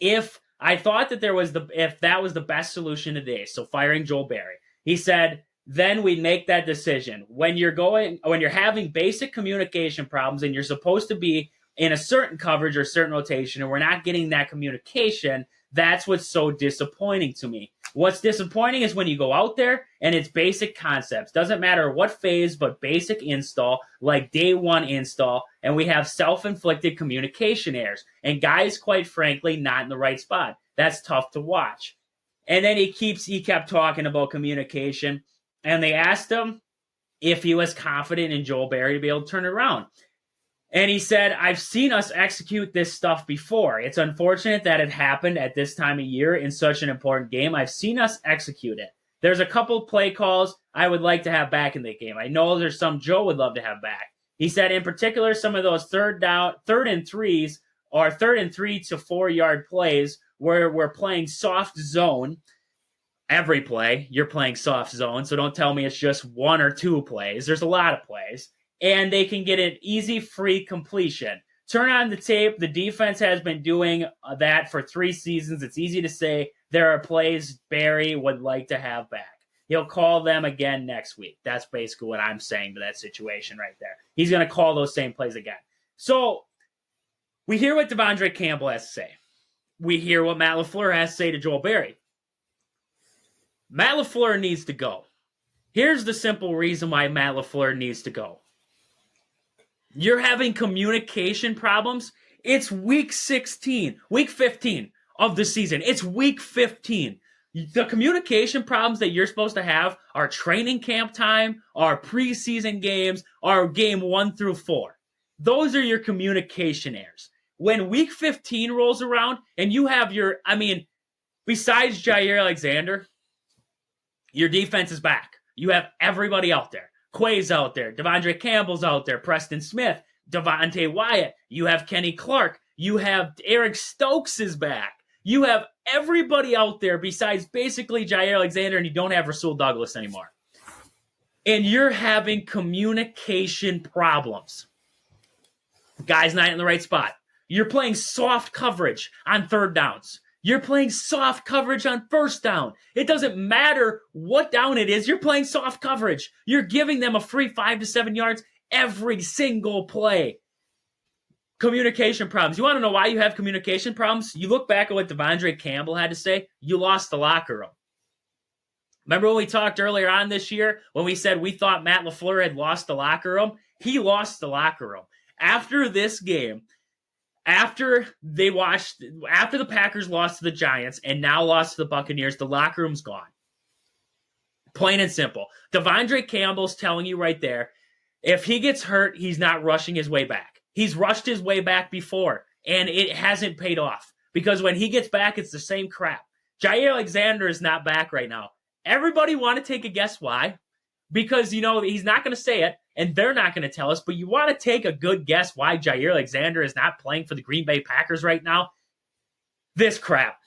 if I thought that if that was the best solution today, so firing Joel Berry, he said, then we make that decision. When you're having basic communication problems and you're supposed to be in a certain coverage or certain rotation, and we're not getting that communication, that's what's so disappointing to me. What's disappointing is when you go out there and it's basic concepts. Doesn't matter what phase, but basic install, like day one install, and we have self-inflicted communication errors. And guys, quite frankly, not in the right spot. That's tough to watch. And then he kept talking about communication, and they asked him if he was confident in Joel Berry to be able to turn it around. And he said, I've seen us execute this stuff before. It's unfortunate that it happened at this time of year in such an important game. I've seen us execute it. There's a couple play calls I would like to have back in the game. I know there's some Joe would love to have back. He said, in particular, some of those third and 3 to 4 yard plays where we're playing soft zone. Every play, you're playing soft zone, so don't tell me it's just 1 or 2 plays. There's a lot of plays. And they can get an easy, free completion. Turn on the tape. The defense has been doing that for 3 seasons. It's easy to say there are plays Barry would like to have back. He'll call them again next week. That's basically what I'm saying to that situation right there. He's going to call those same plays again. So we hear what Devondre Campbell has to say. We hear what Matt LaFleur has to say to Joel Berry. Matt LaFleur needs to go. Here's the simple reason why Matt LaFleur needs to go. You're having communication problems. It's week 15 of the season. It's week 15. The communication problems that you're supposed to have are training camp time, are preseason games, are game 1 through 4. Those are your communication errors. When week 15 rolls around and you have besides Jair Alexander, your defense is back. You have everybody out there. Quay's out there. Devondre Campbell's out there. Preston Smith. Devontae Wyatt. You have Kenny Clark. You have Eric Stokes is back. You have everybody out there besides basically Jair Alexander, and you don't have Rasul Douglas anymore. And you're having communication problems. Guy's not in the right spot. You're playing soft coverage on third downs. You're playing soft coverage on first down. It doesn't matter what down it is. You're playing soft coverage. You're giving them a free 5 to 7 yards every single play. Communication problems. You want to know why you have communication problems? You look back at what Devondre Campbell had to say. You lost the locker room. Remember when we talked earlier on this year when we said we thought Matt LaFleur had lost the locker room? He lost the locker room. After this game, after the Packers lost to the Giants and now lost to the Buccaneers, the locker room's gone. Plain and simple. Devondre Campbell's telling you right there, if he gets hurt, he's not rushing his way back. He's rushed his way back before, and it hasn't paid off. Because when he gets back, it's the same crap. Jair Alexander is not back right now. Everybody want to take a guess why? Because, he's not going to say it, and they're not going to tell us, but you want to take a good guess why Jair Alexander is not playing for the Green Bay Packers right now? This crap.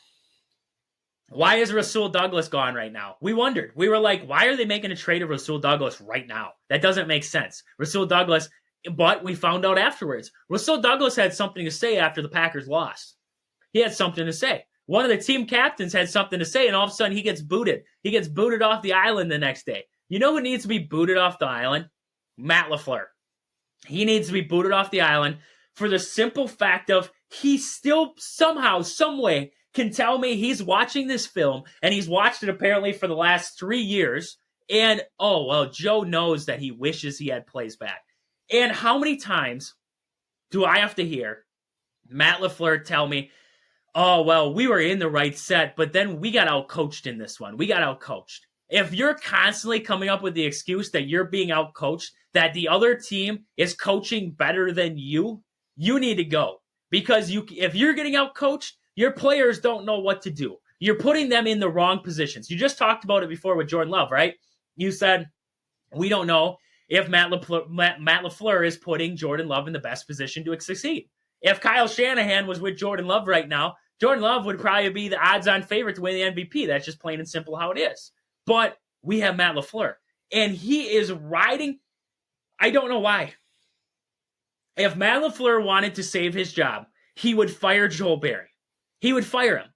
Why is Rasul Douglas gone right now? We wondered. We were like, why are they making a trade of Rasul Douglas right now? That doesn't make sense. Rasul Douglas, but we found out afterwards. Rasul Douglas had something to say after the Packers lost. He had something to say. One of the team captains had something to say, and all of a sudden he gets booted. He gets booted off the island the next day. You know who needs to be booted off the island? Matt LaFleur. He needs to be booted off the island for the simple fact of he still somehow, some way, can tell me he's watching this film, and he's watched it apparently for the last 3 years, and, Joe knows that he wishes he had plays back. And how many times do I have to hear Matt LaFleur tell me, we were in the right set, but then we got outcoached in this one. We got outcoached. If you're constantly coming up with the excuse that you're being outcoached, that the other team is coaching better than you need to go. Because if you're getting outcoached, your players don't know what to do. You're putting them in the wrong positions. You just talked about it before with Jordan Love, right? You said, we don't know if Matt LaFleur is putting Jordan Love in the best position to succeed. If Kyle Shanahan was with Jordan Love right now, Jordan Love would probably be the odds-on favorite to win the MVP. That's just plain and simple how it is. But we have Matt LaFleur, and he is riding. I don't know why. If Matt LaFleur wanted to save his job, he would fire Joel Barry. He would fire him.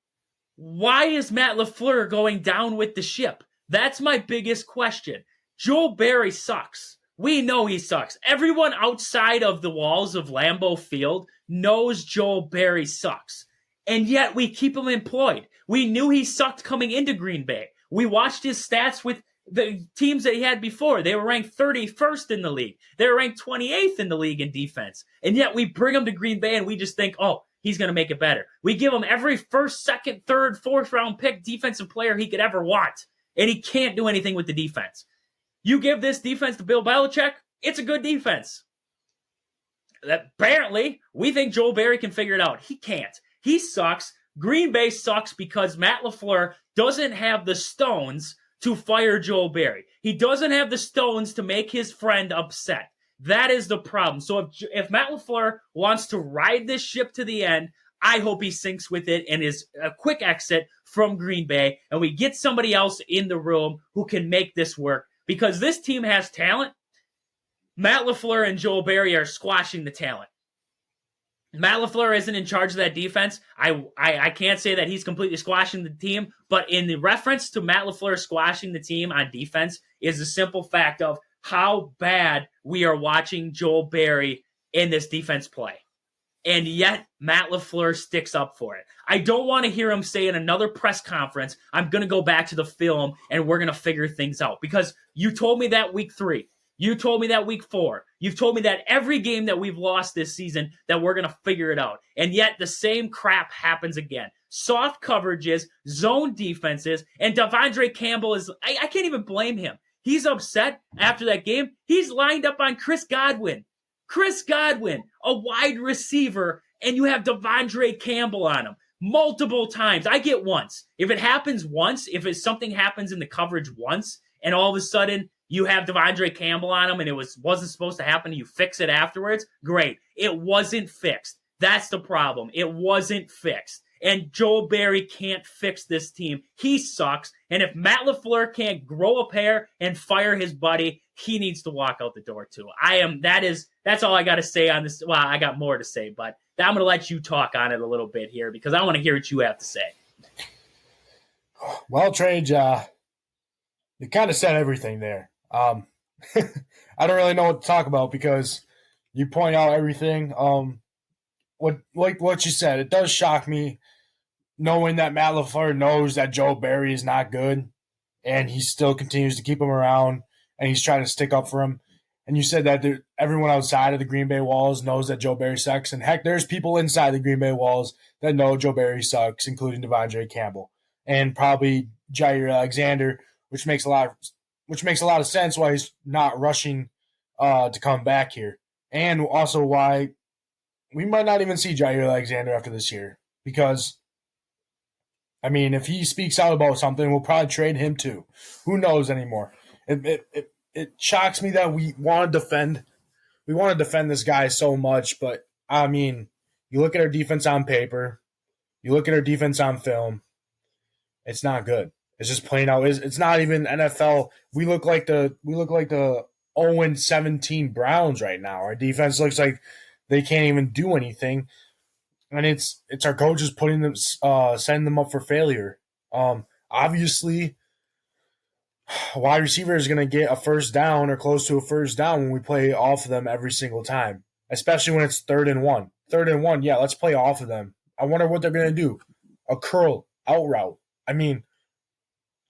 Why is Matt LaFleur going down with the ship? That's my biggest question. Joel Barry sucks. We know he sucks. Everyone outside of the walls of Lambeau Field knows Joel Barry sucks. And yet we keep him employed. We knew he sucked coming into Green Bay. We watched his stats with the teams that he had before. They were ranked 31st in the league. They were ranked 28th in the league in defense. And yet we bring him to Green Bay and we just think, he's going to make it better. We give him every first, second, third, fourth round pick defensive player he could ever want. And he can't do anything with the defense. You give this defense to Bill Belichick, it's a good defense. Apparently, we think Joel Barry can figure it out. He can't. He sucks. Green Bay sucks because Matt LaFleur doesn't have the stones to fire Joel Barry. He doesn't have the stones to make his friend upset. That is the problem. So if Matt LaFleur wants to ride this ship to the end, I hope he sinks with it and is a quick exit from Green Bay, and we get somebody else in the room who can make this work. Because this team has talent. Matt LaFleur and Joel Barry are squashing the talent. Matt LaFleur isn't in charge of that defense. I can't say that he's completely squashing the team, but in the reference to Matt LaFleur squashing the team on defense is the simple fact of how bad we are watching Joel Barry in this defense play. And yet, Matt LaFleur sticks up for it. I don't want to hear him say in another press conference, I'm going to go back to the film and we're going to figure things out. Because you told me that week 3. You told me that week 4. You've told me that every game that we've lost this season that we're going to figure it out. And yet, the same crap happens again. Soft coverages, zone defenses, and Devondre Campbell is, I can't even blame him. He's upset after that game. He's lined up on Chris Godwin. Chris Godwin, a wide receiver, and you have Devondre Campbell on him multiple times. I get once. If it happens once, something happens in the coverage once, and all of a sudden you have Devondre Campbell on him and it wasn't supposed to happen, and you fix it afterwards, great. It wasn't fixed. That's the problem. It wasn't fixed. And Joel Barry can't fix this team. He sucks. And if Matt LaFleur can't grow a pair and fire his buddy, he needs to walk out the door too. That's all I got to say on this. Well, I got more to say, but I'm going to let you talk on it a little bit here because I want to hear what you have to say. Well, Trage, you kind of said everything there. I don't really know what to talk about because you point out everything. What you said, it does shock me knowing that Matt LaFleur knows that Joel Barry is not good and he still continues to keep him around and he's trying to stick up for him. And you said that everyone outside of the Green Bay walls knows that Joe Barry sucks. And heck, there's people inside the Green Bay walls that know Joe Barry sucks, including Devondre Campbell and probably Jair Alexander, which makes a lot of sense why he's not rushing to come back here. And also why we might not even see Jair Alexander after this year because I mean, if he speaks out about something, we'll probably trade him too. Who knows anymore? It shocks me that we want to defend this guy so much, but I mean, you look at our defense on paper, you look at our defense on film, it's not good. It's just plain out. It's not even NFL. We look like the 0-17 Browns right now. Our defense looks like they can't even do anything, and it's our coaches putting them, setting them up for failure. Obviously, a wide receiver is going to get a first down or close to a first down when we play off of them every single time, especially when it's 3rd and 1. 3rd and 1, yeah, let's play off of them. I wonder what they're going to do. A curl, out route. I mean,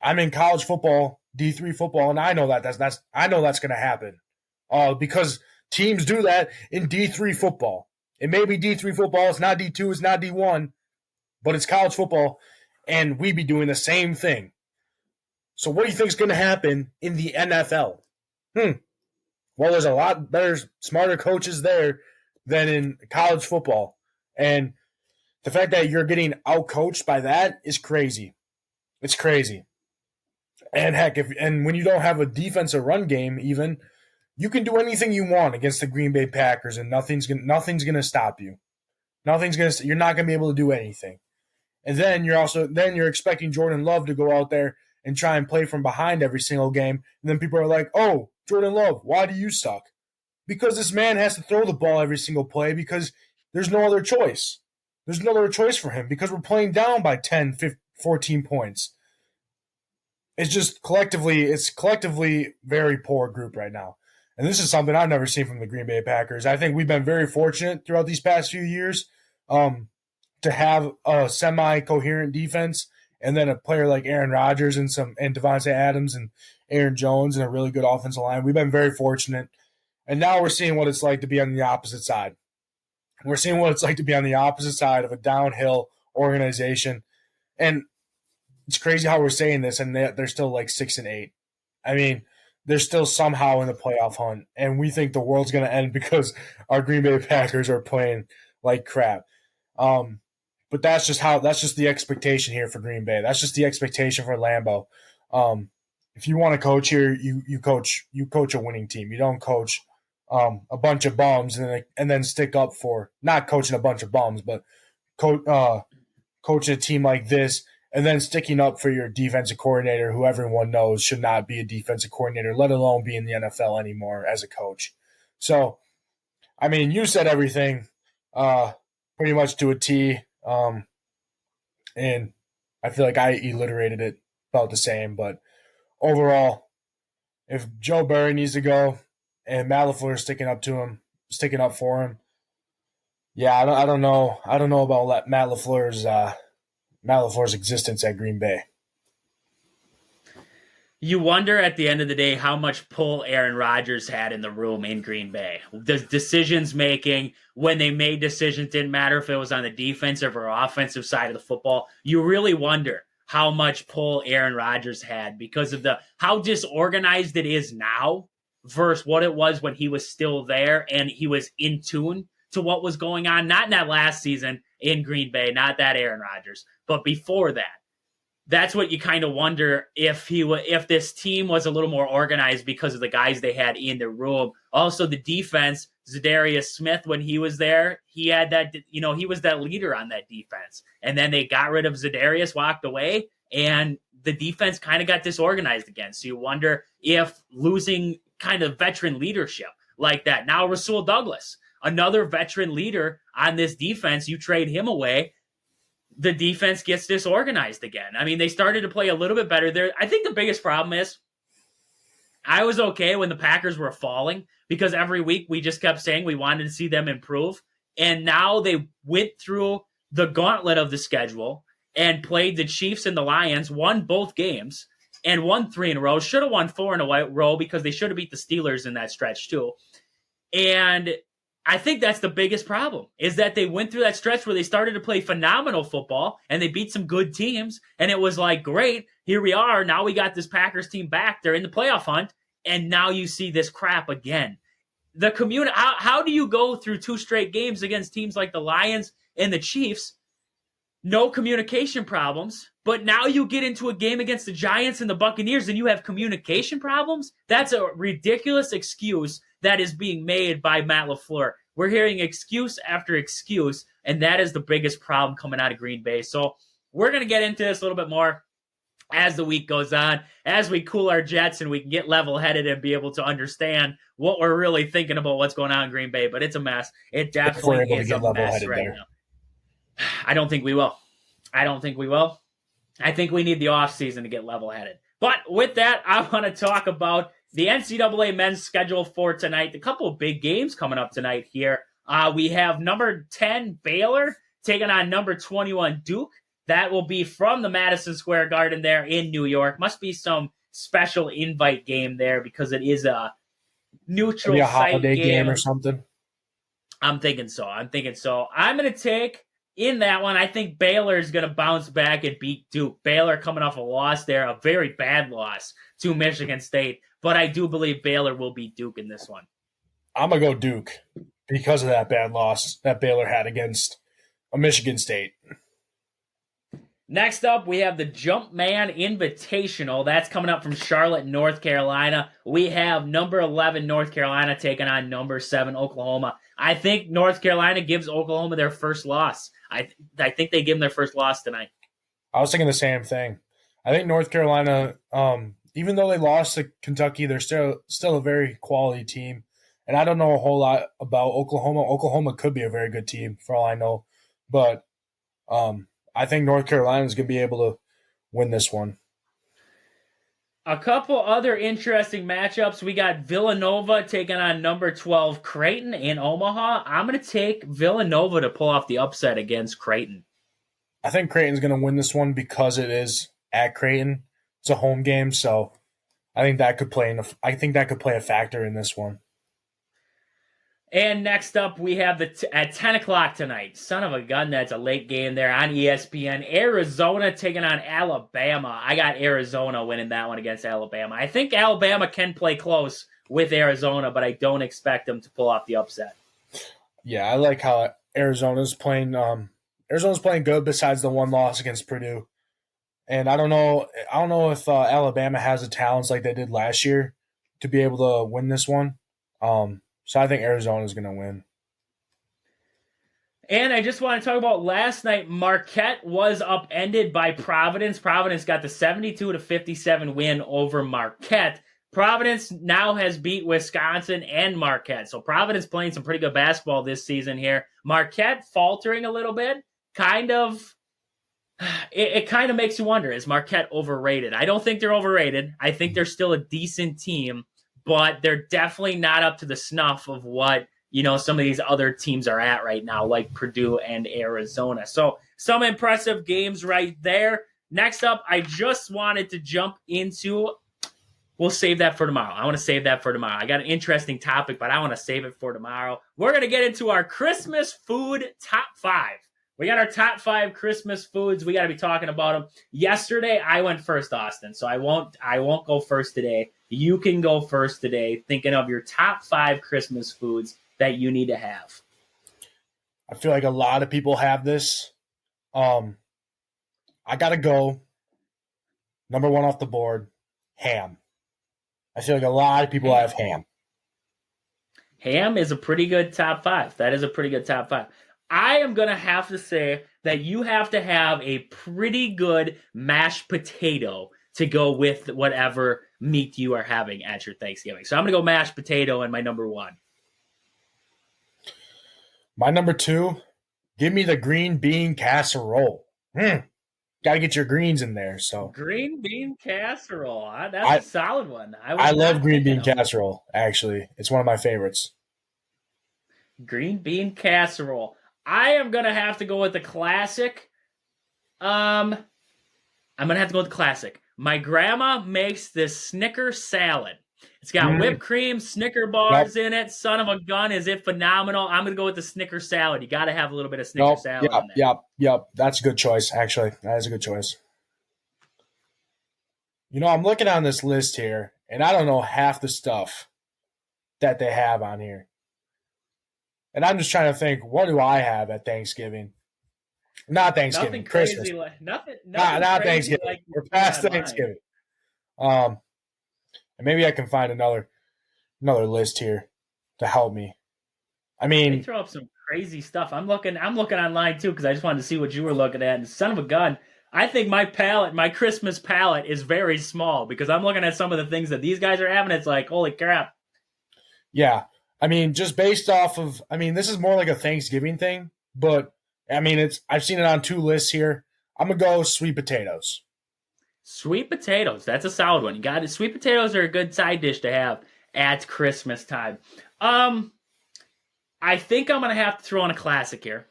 I'm in college football, D3 football, and I know that's going to happen because teams do that in D3 football. It may be D3 football. It's not D2. It's not D1, but it's college football, and we be doing the same thing. So what do you think is going to happen in the NFL? Well, there's a lot better, smarter coaches there than in college football, and the fact that you're getting outcoached by that is crazy. It's crazy. And heck, when you don't have a defensive run game, even you can do anything you want against the Green Bay Packers, and nothing's gonna stop you. You're not gonna be able to do anything. And then you're expecting Jordan Love to go out there and try and play from behind every single game. And then people are like, "Oh, Jordan Love, why do you suck?" Because this man has to throw the ball every single play because there's no other choice. There's no other choice for him because we're playing down by 10, 15, 14 points. It's collectively very poor group right now. And this is something I've never seen from the Green Bay Packers. I think we've been very fortunate throughout these past few years to have a semi-coherent defense and then a player like Aaron Rodgers and Devontae Adams and Aaron Jones and a really good offensive line. We've been very fortunate. And now we're seeing what it's like to be on the opposite side. We're seeing what it's like to be on the opposite side of a downhill organization. And it's crazy how we're saying this, and they're still like 6-8. I mean, they're still somehow in the playoff hunt, and we think the world's going to end because our Green Bay Packers are playing like crap. But that's just the expectation here for Green Bay. That's just the expectation for Lambeau. If you want to coach here, you coach a winning team. You don't coach a bunch of bums and then stick up for not coaching a bunch of bums, but coaching a team like this. And then sticking up for your defensive coordinator, who everyone knows should not be a defensive coordinator, let alone be in the NFL anymore as a coach. So, I mean, you said everything pretty much to a T. And I feel like I alliterated it about the same. But overall, if Joe Barry needs to go and Matt LaFleur is sticking up for him, yeah, I don't know. I don't know about Matt LaFleur's existence at Green Bay. You wonder at the end of the day how much pull Aaron Rodgers had in the room in Green Bay. The decisions making, when they made decisions, didn't matter if it was on the defensive or offensive side of the football. You really wonder how much pull Aaron Rodgers had because of how disorganized it is now versus what it was when he was still there and he was in tune to what was going on. Not in that last season in Green Bay, not that Aaron Rodgers, but before that. That's what you kind of wonder if this team was a little more organized because of the guys they had in the room. Also, the defense, Zadarius Smith, when he was there, he had that, he was that leader on that defense. And then they got rid of Zadarius, walked away, and the defense kind of got disorganized again. So you wonder if losing kind of veteran leadership like that. Now, Rasul Douglas, another veteran leader on this defense, you trade him away, the defense gets disorganized again. I mean, they started to play a little bit better there. I think the biggest problem is I was okay when the Packers were falling because every week we just kept saying we wanted to see them improve. And now they went through the gauntlet of the schedule and played the Chiefs and the Lions, won both games, and won 3 in a row. Should have won 4 in a row because they should have beat the Steelers in that stretch too. And I think that's the biggest problem, is that they went through that stretch where they started to play phenomenal football and they beat some good teams. And it was like, great, here we are. Now we got this Packers team back. They're in the playoff hunt. And now you see this crap again. The community, how do you go through 2 straight games against teams like the Lions and the Chiefs no communication problems, but now you get into a game against the Giants and the Buccaneers and you have communication problems? That's a ridiculous excuse that is being made by Matt LaFleur. We're hearing excuse after excuse, and that is the biggest problem coming out of Green Bay. So we're going to get into this a little bit more as the week goes on, as we cool our jets and we can get level-headed and be able to understand what we're really thinking about what's going on in Green Bay. But it's a mess. It definitely is a mess right now. I don't think we will. I think we need the offseason to get level-headed. But with that, I want to talk about the NCAA men's schedule for tonight. A couple of big games coming up tonight here. We have number 10 Baylor taking on number 21 Duke. That will be from the Madison Square Garden there in New York. Must be some special invite game there because it is a neutral maybe a site holiday game or something. I'm thinking so. I'm going to take in that one. I think Baylor is going to bounce back and beat Duke. Baylor coming off a loss there, a very bad loss to Michigan State. But I do believe Baylor will beat Duke in this one. I'm going to go Duke because of that bad loss that Baylor had against a Michigan State. Next up, we have the Jumpman Invitational. That's coming up from Charlotte, North Carolina. We have number 11 North Carolina taking on number 7 Oklahoma. I think North Carolina gives Oklahoma their first loss. I think they give them their first loss tonight. I was thinking the same thing. I think North Carolina, even though they lost to Kentucky, they're still a very quality team. And I don't know a whole lot about Oklahoma. Oklahoma could be a very good team for all I know. But I think North Carolina is going to be able to win this one. A couple other interesting matchups. We got Villanova taking on number 12 Creighton in Omaha. I'm going to take Villanova to pull off the upset against Creighton. I think Creighton's going to win this one because it is at Creighton. It's a home game, so I think that could play a factor in this one. And next up, we have at 10 o'clock tonight. Son of a gun, that's a late game there on ESPN. Arizona taking on Alabama. I got Arizona winning that one against Alabama. I think Alabama can play close with Arizona, but I don't expect them to pull off the upset. Yeah, I like how Arizona's playing. Arizona's playing good besides the one loss against Purdue. And I don't know if Alabama has the talents like they did last year to be able to win this one. So I think Arizona is going to win. And I just want to talk about last night. Marquette was upended by Providence. Providence got the 72-57 win over Marquette. Providence now has beat Wisconsin and Marquette. So Providence playing some pretty good basketball this season here. Marquette faltering a little bit. It kind of makes you wonder, is Marquette overrated? I don't think they're overrated. I think they're still a decent team, but they're definitely not up to the snuff of what, some of these other teams are at right now, like Purdue and Arizona. So some impressive games right there. Next up, I just wanted to jump into, we'll save that for tomorrow. I want to save that for tomorrow. I got an interesting topic, but I want to save it for tomorrow. We're going to get into our Christmas food top 5. We got our top 5 Christmas foods. We got to be talking about them. Yesterday, I went first, Austin, so I won't go first today. You can go first today, thinking of your top 5 Christmas foods that you need to have. I feel like a lot of people have this. I got to go. Number 1 off the board, ham. I feel like a lot of people have ham. Ham is a pretty good top 5. That is a pretty good top 5. I am going to have to say that you have to have a pretty good mashed potato to go with whatever meat you are having at your Thanksgiving. So I'm going to go mashed potato in my number 1. My number 2, give me the green bean casserole. Got to get your greens in there. So green bean casserole. That's a solid one. I love green bean casserole, actually. It's one of my favorites. Green bean casserole. I am going to have to go with the classic. I'm going to have to go with the classic. My grandma makes this Snicker salad. It's got whipped cream, Snicker bars in it. Son of a gun, is it phenomenal? I'm going to go with the Snicker salad. You got to have a little bit of Snicker salad in there. Yep. That's a good choice, actually. That is a good choice. I'm looking on this list here, and I don't know half the stuff that they have on here. And I'm just trying to think, what do I have at Thanksgiving? Not Thanksgiving, Nothing crazy Christmas. like nothing. Not Crazy Thanksgiving. like We're you see past online. Thanksgiving. And maybe I can find another list here to help me. I They mean, throw up some crazy stuff. I'm looking online too because I just wanted to see what you were looking at. And son of a gun, I think my Christmas palette is very small because I'm looking at some of the things that these guys are having. It's like, holy crap. yeah. I mean, just based off of, this is more like a Thanksgiving thing, but I've seen it on 2 lists here. I'm gonna go sweet potatoes. Sweet potatoes. That's a solid one. You got it. Sweet potatoes are a good side dish to have at Christmas time. I think I'm gonna have to throw in a classic here.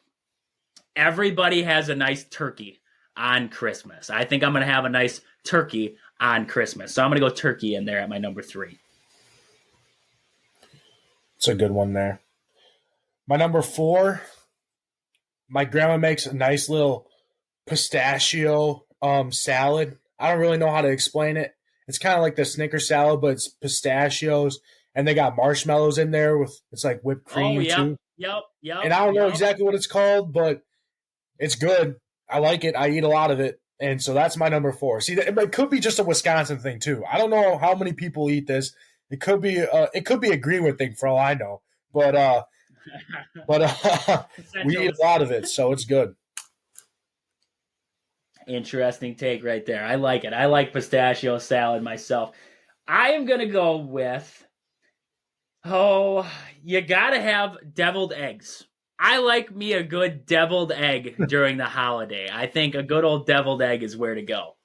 Everybody has a nice turkey on Christmas. I think I'm gonna have a nice turkey on Christmas. So I'm gonna go turkey in there at my number 3. It's a good one there. My number 4, my grandma makes a nice little pistachio salad. I don't really know how to explain it. It's kind of like the Snicker salad, but it's pistachios, and they got marshmallows in there with it's like whipped Oh, cream yep, too. yep, yep, And I don't know yep. exactly what it's called, but it's good. I like it. I eat a lot of it, and so that's my number 4. See, it could be just a Wisconsin thing too. I don't know how many people eat this. It could be a Greenwood thing for all I know, but we eat a lot of it, so it's good. Interesting take right there. I like it. I like pistachio salad myself. I am going to go with, you got to have deviled eggs. I like me a good deviled egg during the holiday. I think a good old deviled egg is where to go.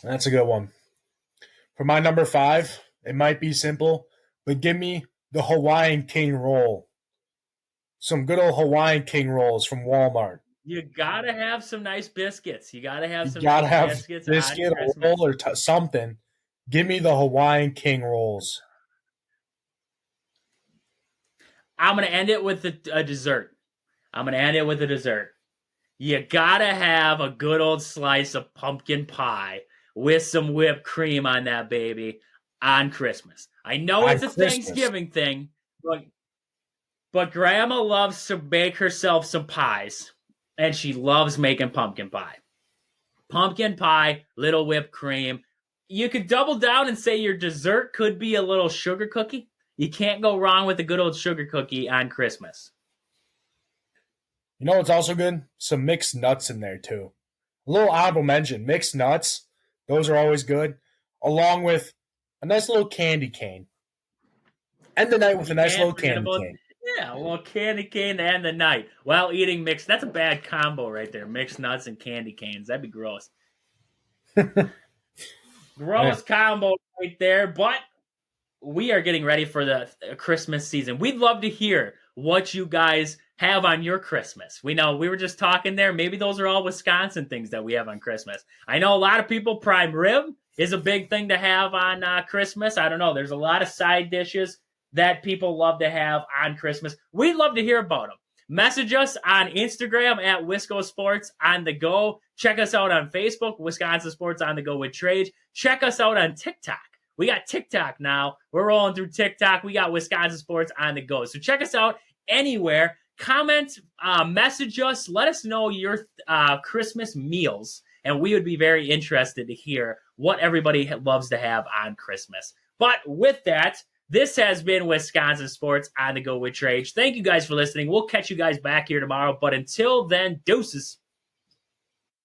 That's a good one. For my number 5, it might be simple, but give me the Hawaiian King roll. Some good old Hawaiian King rolls from Walmart. You got to have some nice biscuits. You got to have You some gotta nice have biscuits biscuit on or Christmas. roll or something. Give me the Hawaiian King rolls. I'm going to end it with a dessert. You gotta have a good old slice of pumpkin pie with some whipped cream on that baby on Christmas. I know it's a Thanksgiving thing, but Grandma loves to make herself some pies, and she loves making pumpkin pie. Pumpkin pie, little whipped cream. You could double down and say your dessert could be a little sugar cookie. You can't go wrong with a good old sugar cookie on Christmas. You know what's also good? Some mixed nuts in there too. A little honorable mention, mixed nuts. Those are always good. Along with a nice little candy cane. End the night with a nice little candy cane. Yeah, a little candy cane to end the night while eating mixed. That's a bad combo right there. Mixed nuts and candy canes. That'd be gross. Gross combo right there. But we are getting ready for the Christmas season. We'd love to hear what you guys have on your Christmas. We know we were just talking there. Maybe those are all Wisconsin things that we have on Christmas. I know a lot of people, prime rib is a big thing to have on Christmas. I don't know. There's a lot of side dishes that people love to have on Christmas. We'd love to hear about them. Message us on Instagram at Wisco Sports on the go. Check us out on Facebook, Wisconsin Sports on the go with Trade. Check us out on TikTok. We got TikTok now. We're rolling through TikTok. We got Wisconsin Sports on the go. So check us out anywhere. Comment, message us. Let us know your Christmas meals. And we would be very interested to hear what everybody loves to have on Christmas. But with that, this has been Wisconsin Sports on the go with Trade. Thank you guys for listening. We'll catch you guys back here tomorrow. But until then, deuces.